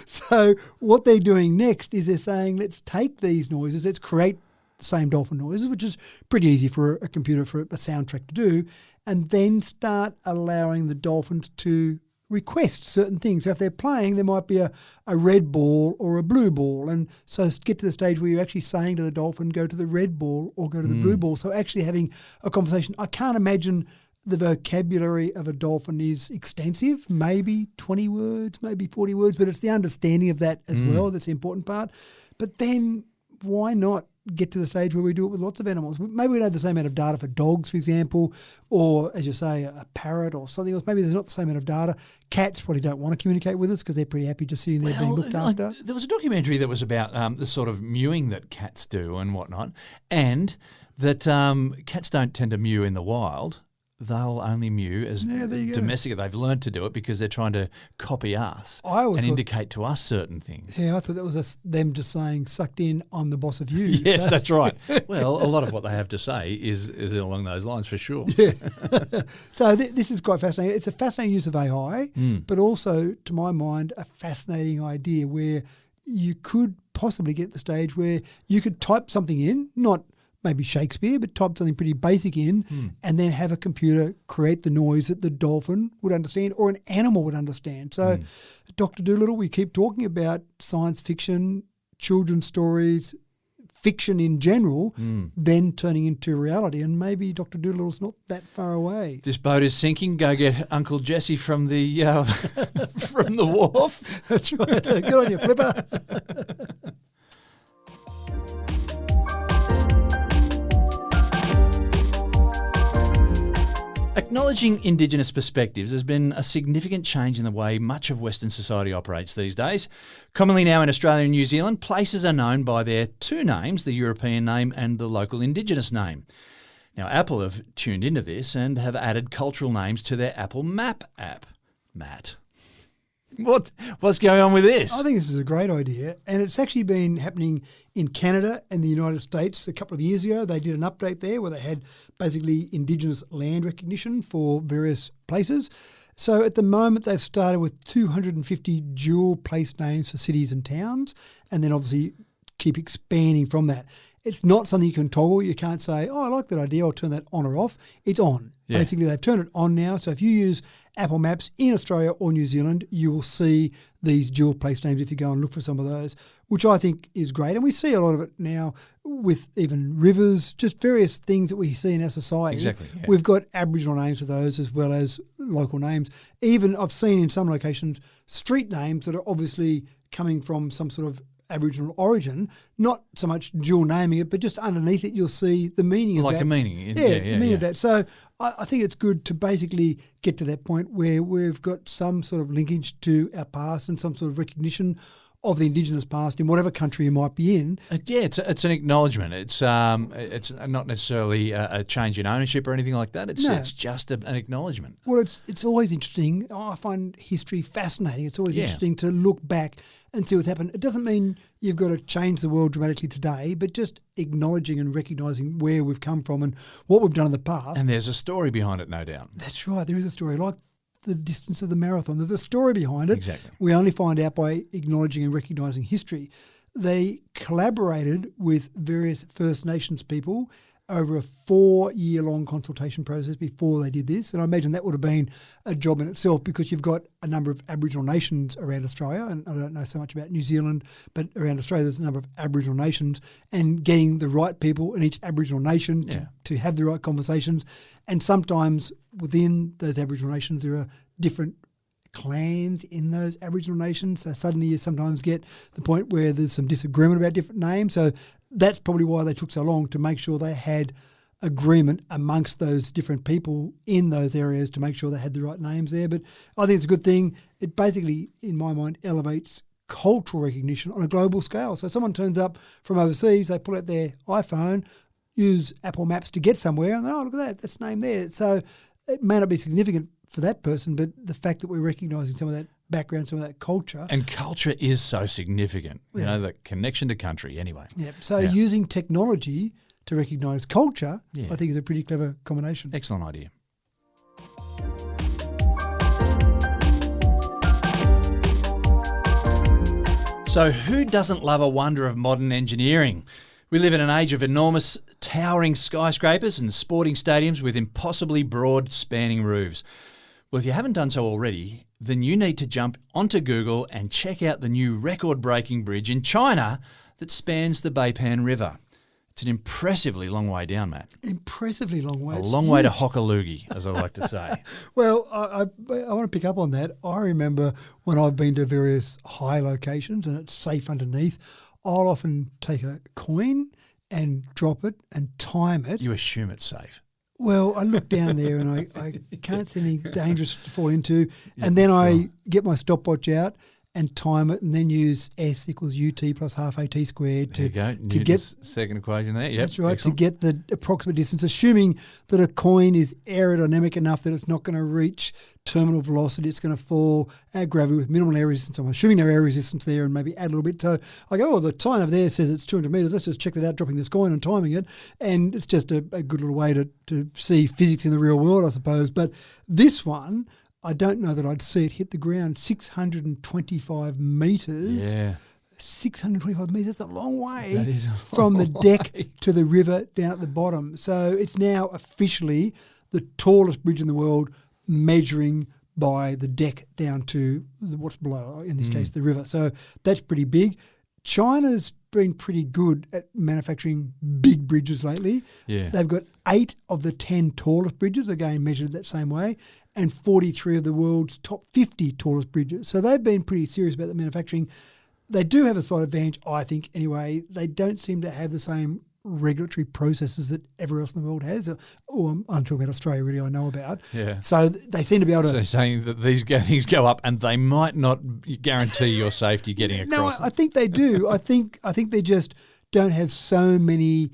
So what they're doing next is they're saying, let's take these noises, let's create the same dolphin noises, which is pretty easy for a computer, for a soundtrack to do, and then start allowing the dolphins to request certain things. So if they're playing, there might be a red ball or a blue ball. And so get to the stage where you're actually saying to the dolphin, go to the red ball or go to the blue ball. So actually having a conversation. I can't imagine the vocabulary of a dolphin is extensive, maybe 20 words, maybe 40 words, but it's the understanding of that as well that's the important part. But then why not get to the stage where we do it with lots of animals. Maybe we don't have the same amount of data for dogs, for example, or, as you say, a parrot or something else. Maybe there's not the same amount of data. Cats probably don't want to communicate with us because they're pretty happy just sitting there being looked after. There was a documentary that was about the sort of mewing that cats do and whatnot, and that cats don't tend to mew in the wild. They'll only mew as domestic. They've learned to do it because they're trying to copy us and indicate to us certain things. Yeah, I thought that was them just saying, sucked in, I'm the boss of you. Yes, so. That's right. Well, a lot of what they have to say is along those lines for sure. Yeah. So this is quite fascinating. It's a fascinating use of AI, but also, to my mind, a fascinating idea where you could possibly get to the stage where you could type something in, not maybe Shakespeare, but type something pretty basic in and then have a computer create the noise that the dolphin would understand or an animal would understand. So, Dr. Dolittle, we keep talking about science fiction, children's stories, fiction in general, then turning into reality. And maybe Dr. Dolittle's not that far away. This boat is sinking. Go get Uncle Jesse from the from the wharf. That's right. Good on you, Flipper. Acknowledging Indigenous perspectives has been a significant change in the way much of Western society operates these days. Commonly now in Australia and New Zealand, places are known by their two names, the European name and the local Indigenous name. Now, Apple have tuned into this and have added cultural names to their Apple Map app. Matt, what's going on with this? I think this is a great idea, and it's actually been happening in Canada and the United States a couple of years ago. They did an update there where they had basically Indigenous land recognition for various places. So at the moment, they've started with 250 dual place names for cities and towns, and then obviously keep expanding from that. It's not something you can toggle. You can't say, I like that idea, I'll turn that on or off. It's on. Yeah. Basically, they've turned it on now. So if you use Apple Maps in Australia or New Zealand, you will see these dual place names if you go and look for some of those, which I think is great. And we see a lot of it now with even rivers, just various things that we see in our society. Exactly. Yeah. We've got Aboriginal names for those as well as local names. Even I've seen in some locations street names that are obviously coming from some sort of Aboriginal origin, not so much dual naming it, but just underneath it you'll see the meaning of that. Like a meaning. The meaning of that. So I think it's good to basically get to that point where we've got some sort of linkage to our past and some sort of recognition of the Indigenous past in whatever country you might be in. It's an acknowledgement. It's not necessarily a change in ownership or anything like that. It's just an acknowledgement. Well, it's always interesting. I find history fascinating. It's always interesting to look back and see what's happened. It doesn't mean you've got to change the world dramatically today, but just acknowledging and recognising where we've come from and what we've done in the past. And there's a story behind it, no doubt. That's right. There is a story. Like the distance of the marathon. There's a story behind it. Exactly. We only find out by acknowledging and recognising history. They collaborated with various First Nations people over a 4-year-long consultation process before they did this. And I imagine that would have been a job in itself because you've got a number of Aboriginal nations around Australia, and I don't know so much about New Zealand, but around Australia there's a number of Aboriginal nations, and getting the right people in each Aboriginal nation to have the right conversations. And sometimes within those Aboriginal nations there are different clans in those Aboriginal nations. So suddenly you sometimes get the point where there's some disagreement about different names. So that's probably why they took so long to make sure they had agreement amongst those different people in those areas to make sure they had the right names there. But I think it's a good thing. It basically, in my mind, elevates cultural recognition on a global scale. So someone turns up from overseas, they pull out their iPhone, use Apple Maps to get somewhere, and look at that, that's named there. So it may not be significant for that person, but the fact that we're recognising some of that background, some of that culture. And culture is so significant, you know, the connection to country anyway. Yeah. So using technology to recognise culture, I think is a pretty clever combination. Excellent idea. So who doesn't love a wonder of modern engineering? We live in an age of enormous towering skyscrapers and sporting stadiums with impossibly broad spanning roofs. Well, if you haven't done so already, then you need to jump onto Google and check out the new record-breaking bridge in China that spans the Beipan River. It's an impressively long way down, Matt. Impressively long way. A long way to Hokaloogie, as I like to say. Well, I want to pick up on that. I remember when I've been to various high locations and it's safe underneath, I'll often take a coin and drop it and time it. You assume it's safe. Well, I look down there and I can't see anything dangerous to fall into. And then I get my stopwatch out and time it and then use S equals UT plus half AT squared to get second equation there. Yep, that's right, excellent. to get the approximate distance, assuming that a coin is aerodynamic enough that it's not going to reach terminal velocity, it's going to fall at gravity with minimal air resistance. I'm assuming no air resistance there and maybe add a little bit. So I go, the time over there says it's 200 metres. Let's just check that out, dropping this coin and timing it. And it's just a good little way to see physics in the real world, I suppose. But this one, I don't know that I'd see it hit the ground. 625 metres. Yeah. 625 metres, that's a long way That is a from the long deck way. to the river down at the bottom. So it's now officially the tallest bridge in the world, measuring by the deck down to what's below, in this case, the river. So that's pretty big. China's been pretty good at manufacturing big bridges lately. Yeah. They've got 8 of the 10 tallest bridges, again measured that same way, and 43 of the world's top 50 tallest bridges. So they've been pretty serious about the manufacturing. They do have a slight advantage, I think, anyway. They don't seem to have the same regulatory processes that everywhere else in the world has. Or I'm talking about Australia, really, I know about. Yeah. So they seem to be able to... So saying that these things go up and they might not guarantee your safety getting across. No, I think they do. I think they just don't have so many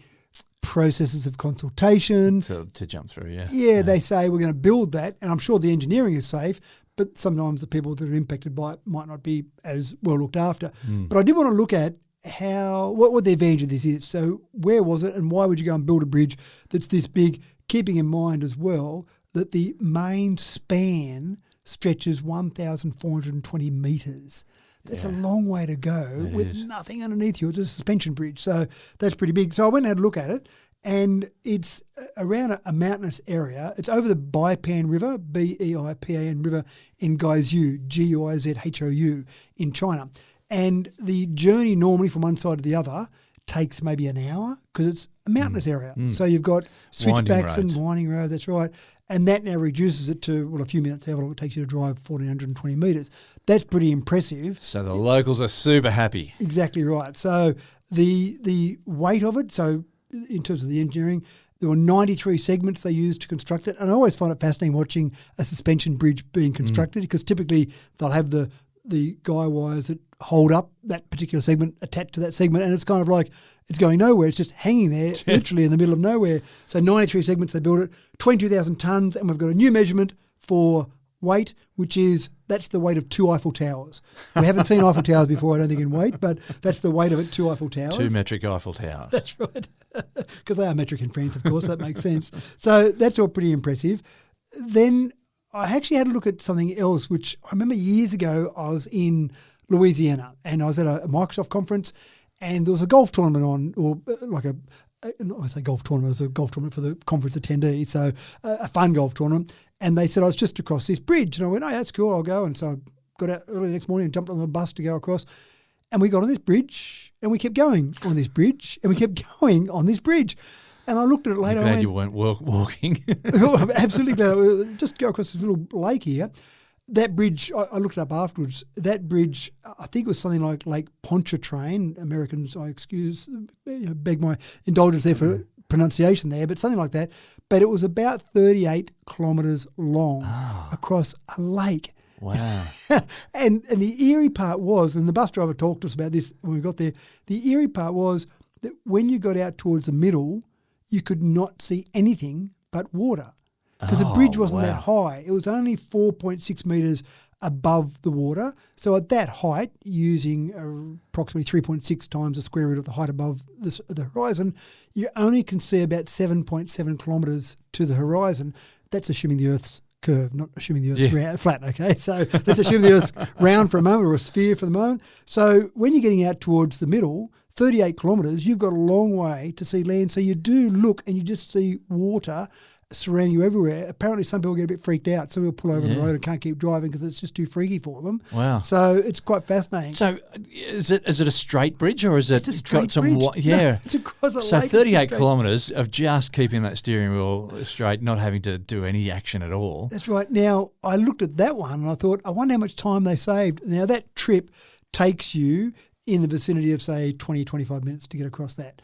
processes of consultation. To jump through, yeah. Yeah, they say we're going to build that, and I'm sure the engineering is safe, but sometimes the people that are impacted by it might not be as well looked after. But I did want to look at what the advantage of this is. So where was it and why would you go and build a bridge that's this big, keeping in mind as well that the main span stretches 1,420 metres. That's a long way to go with nothing underneath you. It's a suspension bridge. So that's pretty big. So I went and had a look at it, and it's around a mountainous area. It's over the Beipan River, Beipan River in Guizhou, Guizhou in China. And the journey normally from one side to the other takes maybe an hour because it's a mountainous area. So you've got switchbacks and winding road, that's right. And that now reduces it to, a few minutes, however long it takes you to drive 1,420 metres. That's pretty impressive. So the locals are super happy. Exactly right. So the weight of it, so in terms of the engineering, there were 93 segments they used to construct it. And I always find it fascinating watching a suspension bridge being constructed because typically they'll have the guy wires that hold up that particular segment attached to that segment, and it's kind of like it's going nowhere. It's just hanging there, literally in the middle of nowhere. So 93 segments, they built it, 22,000 tonnes, and we've got a new measurement for weight, that's the weight of 2 Eiffel Towers. We haven't seen Eiffel Towers before, I don't think, in weight, but that's the weight of it, 2 Eiffel Towers. 2 metric Eiffel Towers. That's right. Because they are metric in France, of course, that makes sense. So that's all pretty impressive. Then I actually had a look at something else, which I remember years ago I was in Louisiana and I was at a Microsoft conference and there was a golf tournament on, or like I say golf tournament, it was a golf tournament for the conference attendees, so a fun golf tournament. And they said, I was just across this bridge. And I went, oh, that's cool, I'll go. And so I got out early the next morning and jumped on the bus to go across. And we got on this bridge and we kept going on this bridge and we kept going on this bridge. And I looked at it later. I'm glad you weren't walking. Absolutely glad. Just go across this little lake here. That bridge, I looked it up afterwards. That bridge, I think it was something like Lake Pontchartrain. Americans, beg my indulgence there for pronunciation there, but something like that. But it was about 38 kilometres long across a lake. Wow. and the eerie part was, and the bus driver talked to us about this when we got there, the eerie part was that when you got out towards the middle, you could not see anything but water because the bridge wasn't that high. It was only 4.6 metres above the water. So at that height, using approximately 3.6 times the square root of the height above the horizon, you only can see about 7.7 kilometres to the horizon. That's assuming the Earth's curve, not assuming the Earth's flat, okay? So let's assume the Earth's round for a moment or a sphere for the moment. So when you're getting out towards the middle, 38 kilometres, you've got a long way to see land. So you do look and you just see water surrounding you everywhere. Apparently some people get a bit freaked out. Some people pull over the road and can't keep driving because it's just too freaky for them. Wow. So it's quite fascinating. So is it a straight bridge or is it a straight got some bridge. Yeah. No, it's across a so lake. 38 kilometres of just keeping that steering wheel straight, not having to do any action at all. That's right. Now, I looked at that one and I thought, I wonder how much time they saved. Now, that trip takes you in the vicinity of, say, 20, 25 minutes to get across that.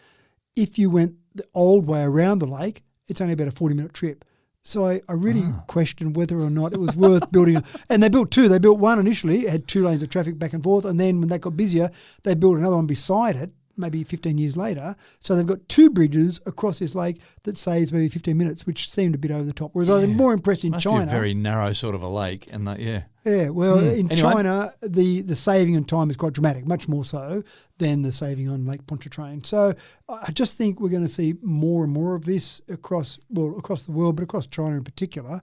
if you went the old way around the lake, it's only about a 40-minute trip. So I really questioned whether or not it was worth building. And they built two. They built one initially, it had 2 lanes of traffic back and forth, and then when that got busier, they built another one beside it, maybe 15 years later. So they've got 2 bridges across this lake that saves maybe 15 minutes, which seemed a bit over the top. Whereas I was more impressed in China. Be a very narrow sort of a lake, and Yeah, well, in China, the saving on time is quite dramatic, much more so than the saving on Lake Pontchartrain. So I just think we're going to see more and more of this across the world, but across China in particular,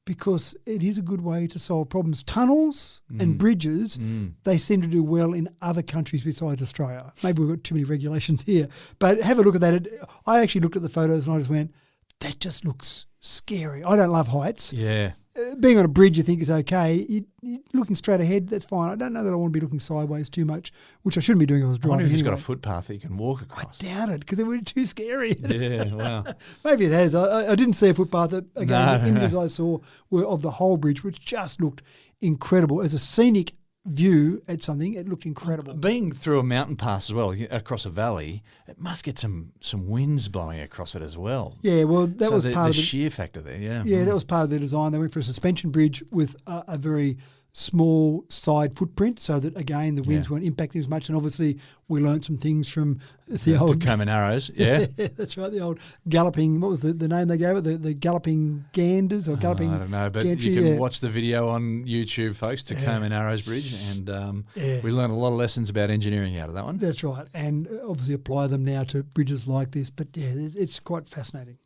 because it is a good way to solve problems. Tunnels and bridges, they seem to do well in other countries besides Australia. Maybe we've got too many regulations here. But have a look at that. I actually looked at the photos and I just went, that just looks scary. I don't love heights. Yeah. Being on a bridge you think is okay. You're looking straight ahead, that's fine. I don't know that I want to be looking sideways too much, which I shouldn't be doing if I was I driving wonder if it's anyway. got a footpath that you can walk across. I doubt it, because it would be too scary. Yeah, wow. Maybe it has. I didn't see a footpath. Again, No. the images I saw were of the whole bridge, which just looked incredible. As a scenic view at something, it looked incredible. Being through a mountain pass as well, across a valley, it must get some winds blowing across it as well. Yeah, well, that was part of the the sheer factor there, yeah. Yeah, that was part of the design. They went for a suspension bridge with a very small side footprint so that, again, the winds weren't impacting as much. And obviously we learnt some things from the old... Tacoma Narrows, yeah. Yeah, that's right, the old galloping... What was the name they gave it? The galloping ganders or galloping... I don't know, but gantry, you can watch the video on YouTube, folks, Tacoma Narrows Bridge, and we learned a lot of lessons about engineering out of that one. That's right, and obviously apply them now to bridges like this. But, yeah, it's quite fascinating.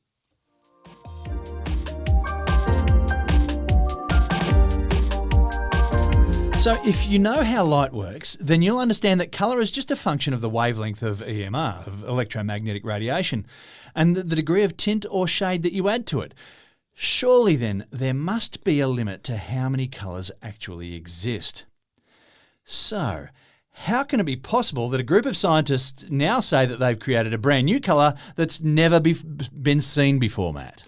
So if you know how light works, then you'll understand that colour is just a function of the wavelength of EMR, of electromagnetic radiation, and the degree of tint or shade that you add to it. Surely then, there must be a limit to how many colours actually exist. So, how can it be possible that a group of scientists now say that they've created a brand new colour that's never been seen before, Matt?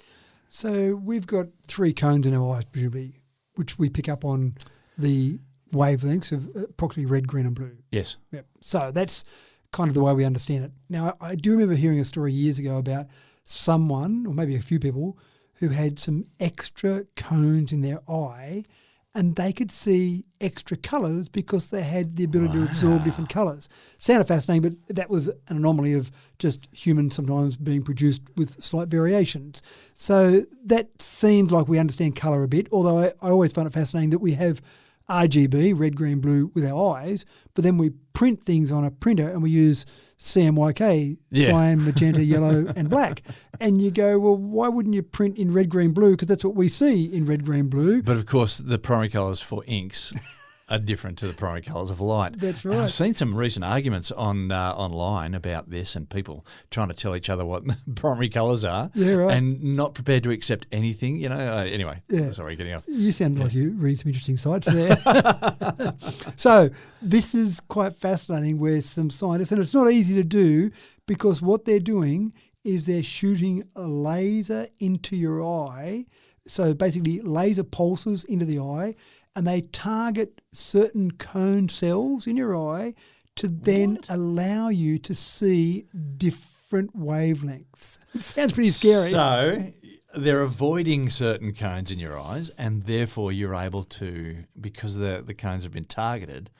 So we've got 3 cones in our eyes, presumably, which we pick up on the wavelengths of approximately red, green and blue. Yes. Yep. So that's kind of the way we understand it. Now, I do remember hearing a story years ago about someone, or maybe a few people, who had some extra cones in their eye and they could see extra colours because they had the ability to absorb different colours. Sounded fascinating, but that was an anomaly of just humans sometimes being produced with slight variations. So that seems like we understand colour a bit, although I always find it fascinating that we have RGB, red, green, blue, with our eyes, but then we print things on a printer and we use CMYK, cyan, magenta, yellow and black. And you go, well, why wouldn't you print in red, green, blue? Because that's what we see in red, green, blue. But of course, the primary colours for inks are different to the primary colours of light. That's right. And I've seen some recent arguments online about this and people trying to tell each other what primary colours are and not prepared to accept anything, you know. Anyway, sorry, getting off. You sound like you're reading some interesting sites there. So this is quite fascinating where some scientists, and it's not easy to do because what they're doing is they're shooting a laser into your eye, so basically laser pulses into the eye, and they target certain cone cells in your eye to then allow you to see different wavelengths. It sounds pretty scary. So they're avoiding certain cones in your eyes, and therefore you're able to, because the cones have been targeted,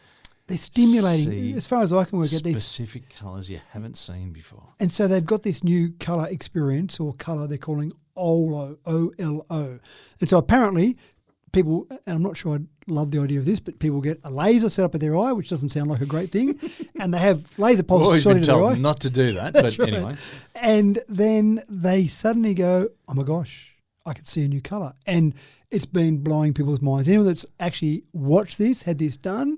they're stimulating, as far as I can work out, these specific colours you haven't seen before. And so they've got this new colour experience, or colour they're calling OLO, O-L-O. And so apparently people, and I'm not sure I love the idea of this, but people get a laser set up at their eye, which doesn't sound like a great thing, and they have laser pulses shot into their eye. Always been told not to do that, but right. Anyway. And then they suddenly go, oh my gosh, I could see a new colour. And it's been blowing people's minds. Anyone that's actually watched this, had this done,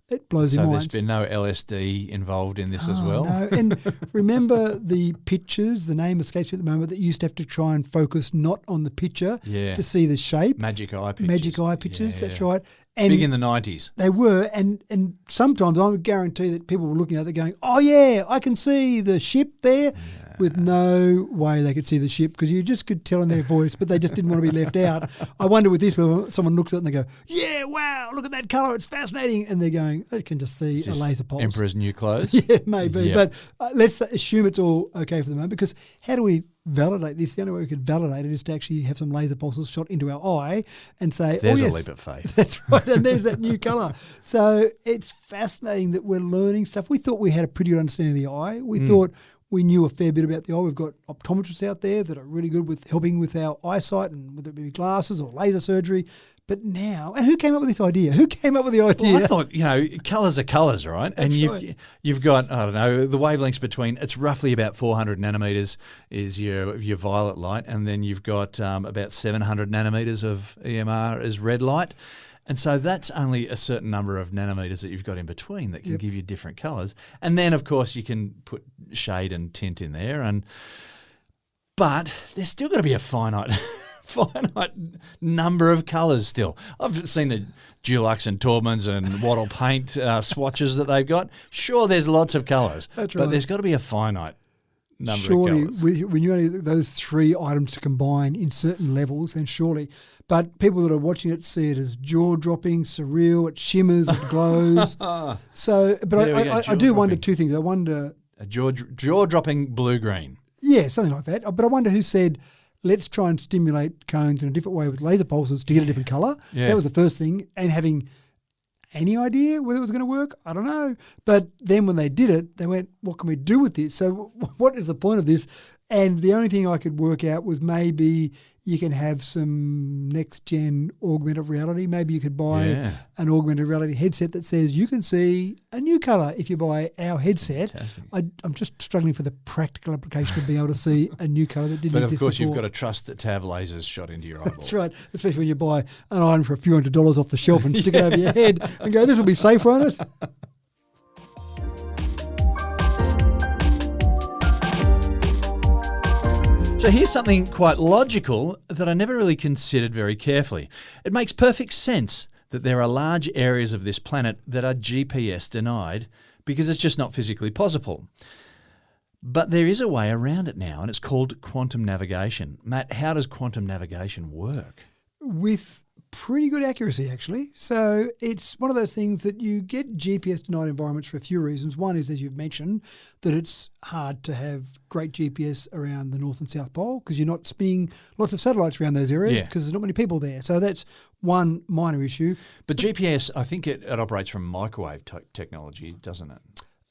it blows their minds. So there's been no LSD involved in this as well? No. And remember the pictures, the name escapes me at the moment, that used to have to try and focus not on the picture to see the shape. Magic eye pictures. Magic eye pictures, that's right. And big in the 90s. they were, and sometimes I would guarantee that people were looking at it going, oh yeah, I can see the ship there, with no way they could see the ship because you just could tell in their voice, but they just didn't want to be left out. I wonder with this, when someone looks at it and they go, yeah, wow, look at that colour, it's fascinating. And they're going, they can just see a laser pulse. Emperor's New Clothes? Yeah, maybe. Yeah. But let's assume it's all okay for the moment, because how do we validate this? The only way we could validate it is to actually have some laser pulses shot into our eye and say, There's oh, a yes, leap of faith. that's right, and there's that new colour. So it's fascinating that we're learning stuff. We thought we had a pretty good understanding of the eye. We thought we knew a fair bit about the eye. We've got optometrists out there that are really good with helping with our eyesight, and whether it be glasses or laser surgery. But now, and who came up with this idea? Who came up with the idea? Well, I thought, colours are colours, right? And you've got, I don't know, the wavelengths between, it's roughly about 400 nanometres is your violet light, and then you've got about 700 nanometres of EMR as red light. And so that's only a certain number of nanometres that you've got in between that can give you different colours. And then, of course, you can put shade and tint in there. But there's still got to be a finite number of colours still. I've seen the Dulux and Taubmans and Wattle paint swatches that they've got. Sure, there's lots of colours. That's right. But there's got to be a finite number surely, of colours. when you only those three items to combine in certain levels, then surely. But people that are watching it see it as jaw-dropping, surreal, it shimmers, it glows. So, but There we go, I do wonder jaw-dropping. two things. I wonder... A jaw-dropping blue-green. Yeah, something like that. But I wonder who said, let's try and stimulate cones in a different way with laser pulses to get a different colour. Yeah. That was the first thing. And having any idea whether it was going to work, I don't know. But then when they did it, they went, what can we do with this? So what is the point of this? And the only thing I could work out was maybe you can have some next-gen augmented reality. Maybe you could buy an augmented reality headset that says you can see a new colour if you buy our headset. I'm just struggling for the practical application of being able to see a new colour that didn't But exist of course, before. you've got to trust to have lasers shot into your eyeballs. That's right, especially when you buy an item for a few $100s off the shelf and stick it over your head and go, this will be safe, won't it? So here's something quite logical that I never really considered very carefully. It makes perfect sense that there are large areas of this planet that are GPS denied because it's just not physically possible. But there is a way around it now, and it's called quantum navigation. Matt, how does quantum navigation work? With pretty good accuracy, actually. So it's one of those things that you get GPS-denied environments for a few reasons. One is, as you've mentioned, that it's hard to have great GPS around the North and South Pole because you're not spinning lots of satellites around those areas because there's not many people there. So that's one minor issue. But GPS, I think it operates from microwave technology, doesn't it?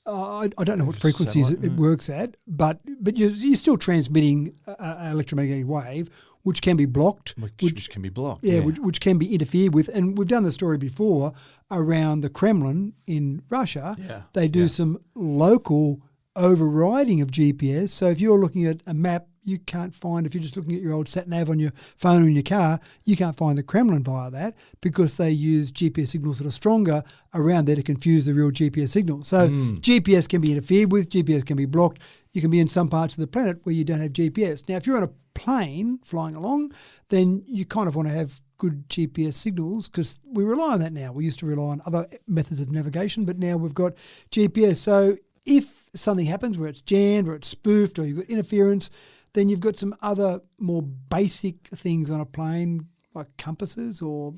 I don't know what frequencies it works at, but you're still transmitting an electromagnetic wave, which can be blocked. Which can be blocked. Yeah, which can be interfered with. And we've done the story before around the Kremlin in Russia. Yeah. They do some local overriding of GPS. So if you're looking at a map, you can't find, if you're just looking at your old sat-nav on your phone or in your car, you can't find the Kremlin via that because they use GPS signals that are stronger around there to confuse the real GPS signal. So GPS can be interfered with, GPS can be blocked. You can be in some parts of the planet where you don't have GPS. Now, if you're on a plane flying along, then you kind of want to have good GPS signals because we rely on that now. We used to rely on other methods of navigation, but now we've got GPS. So if something happens where it's jammed or it's spoofed or you've got interference, then you've got some other more basic things on a plane like compasses or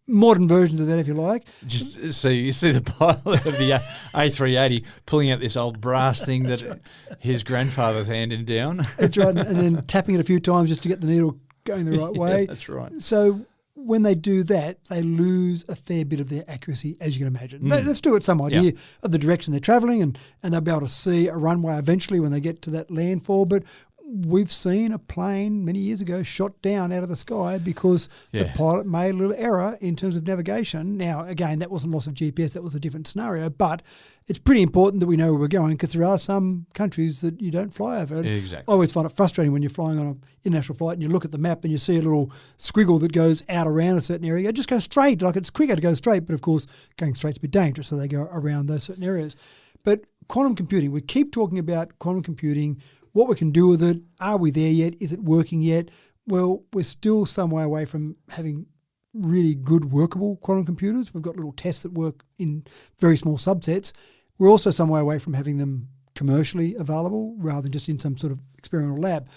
modern versions of that, if you like. Just see, you see the pilot of the A380 pulling out this old brass thing that his grandfather's handed down. That's right, and then tapping it a few times just to get the needle going the right way. That's right. So when they do that, they lose a fair bit of their accuracy, as you can imagine. They've still got some idea of the direction they're travelling and they'll be able to see a runway eventually when they get to that landfall, but we've seen a plane many years ago shot down out of the sky because the pilot made a little error in terms of navigation. Now, again, that wasn't loss of GPS, that was a different scenario, but it's pretty important that we know where we're going because there are some countries that you don't fly over. Exactly. I always find it frustrating when you're flying on an international flight and you look at the map and you see a little squiggle that goes out around a certain area. Just go straight, like it's quicker to go straight, but of course going straight's a bit dangerous, so they go around those certain areas. But quantum computing, we keep talking about quantum computing, what we can do with it. Are we there yet? Is it working yet? Well, we're still some way away from having really good workable quantum computers. We've got little tests that work in very small subsets. We're also some way away from having them commercially available rather than just in some sort of experimental lab.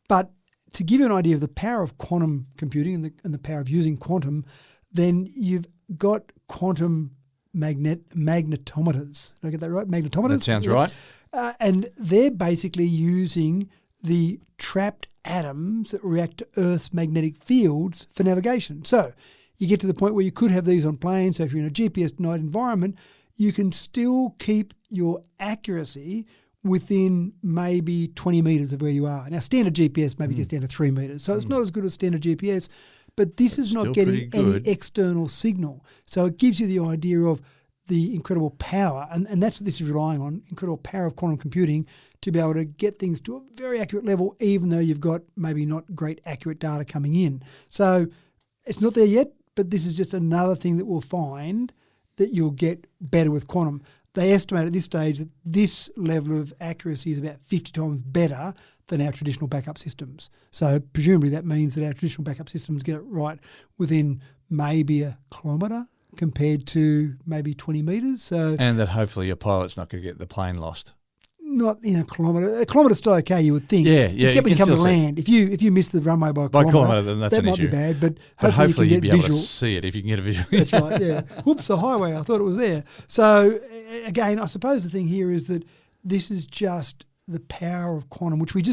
But to give you an idea of the power of quantum computing and the power of using quantum, then you've got quantum magnetometers. Did I get that right? Magnetometers? That sounds right. And they're basically using the trapped atoms that react to Earth's magnetic fields for navigation. So you get to the point where you could have these on planes. So if you're in a GPS-denied environment, you can still keep your accuracy within maybe 20 metres of where you are. Now, standard GPS maybe gets down to 3 metres. So it's not as good as standard GPS, but this is not getting any external signal. So it gives you the idea of the incredible power, and that's what this is relying on, incredible power of quantum computing to be able to get things to a very accurate level, even though you've got maybe not great accurate data coming in. So it's not there yet, but this is just another thing that we'll find that you'll get better with quantum. They estimate at this stage that this level of accuracy is about 50 times better than our traditional backup systems. So presumably that means that our traditional backup systems get it right within maybe a kilometre compared to maybe 20 metres. So, and that hopefully your pilot's not going to get the plane lost. Not in a kilometre. A kilometre's still okay, you would think. Yeah. Except when you come to land. If you miss the runway by a kilometre, then that's that an might issue. be bad. But hopefully you you'd can be get able visual. to see it if you can get a visual. That's right, yeah. Whoops, the highway, I thought it was there. So again, I suppose the thing here is that this is just the power of quantum, which we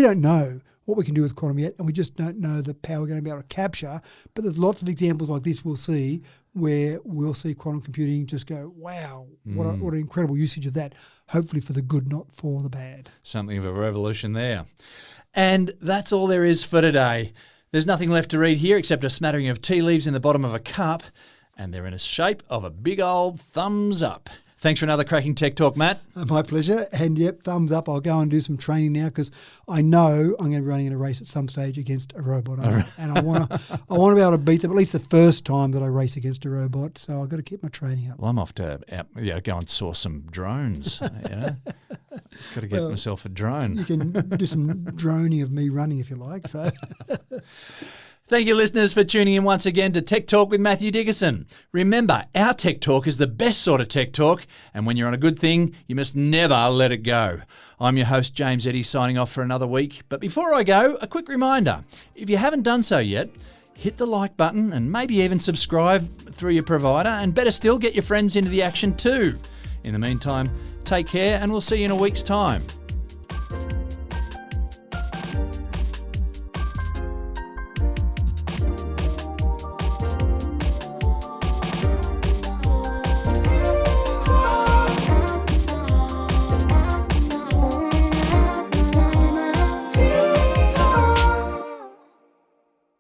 don't know what we can do with quantum yet, and we just don't know the power we're going to be able to capture. But there's lots of examples like this we'll see where we'll see quantum computing just go, wow, what an incredible usage of that, hopefully for the good, not for the bad. Something of a revolution there. And that's all there is for today. There's nothing left to read here except a smattering of tea leaves in the bottom of a cup, and they're in a shape of a big old thumbs up. Thanks for another cracking Tech Talk, Matt. My pleasure. And yep, thumbs up. I'll go and do some training now because I know I'm going to be running in a race at some stage against a robot. And I want to be able to beat them at least the first time that I race against a robot. So I've got to keep my training up. Well, I'm off to go and source some drones. Got to get myself a drone. You can do some droning of me running if you like. So. Thank you, listeners, for tuning in once again to Tech Talk with Matthew Dickerson. Remember, our Tech Talk is the best sort of tech talk, and when you're on a good thing, you must never let it go. I'm your host, James Eddy, signing off for another week. But before I go, a quick reminder. If you haven't done so yet, hit the like button and maybe even subscribe through your provider, and better still, get your friends into the action too. In the meantime, take care, and we'll see you in a week's time.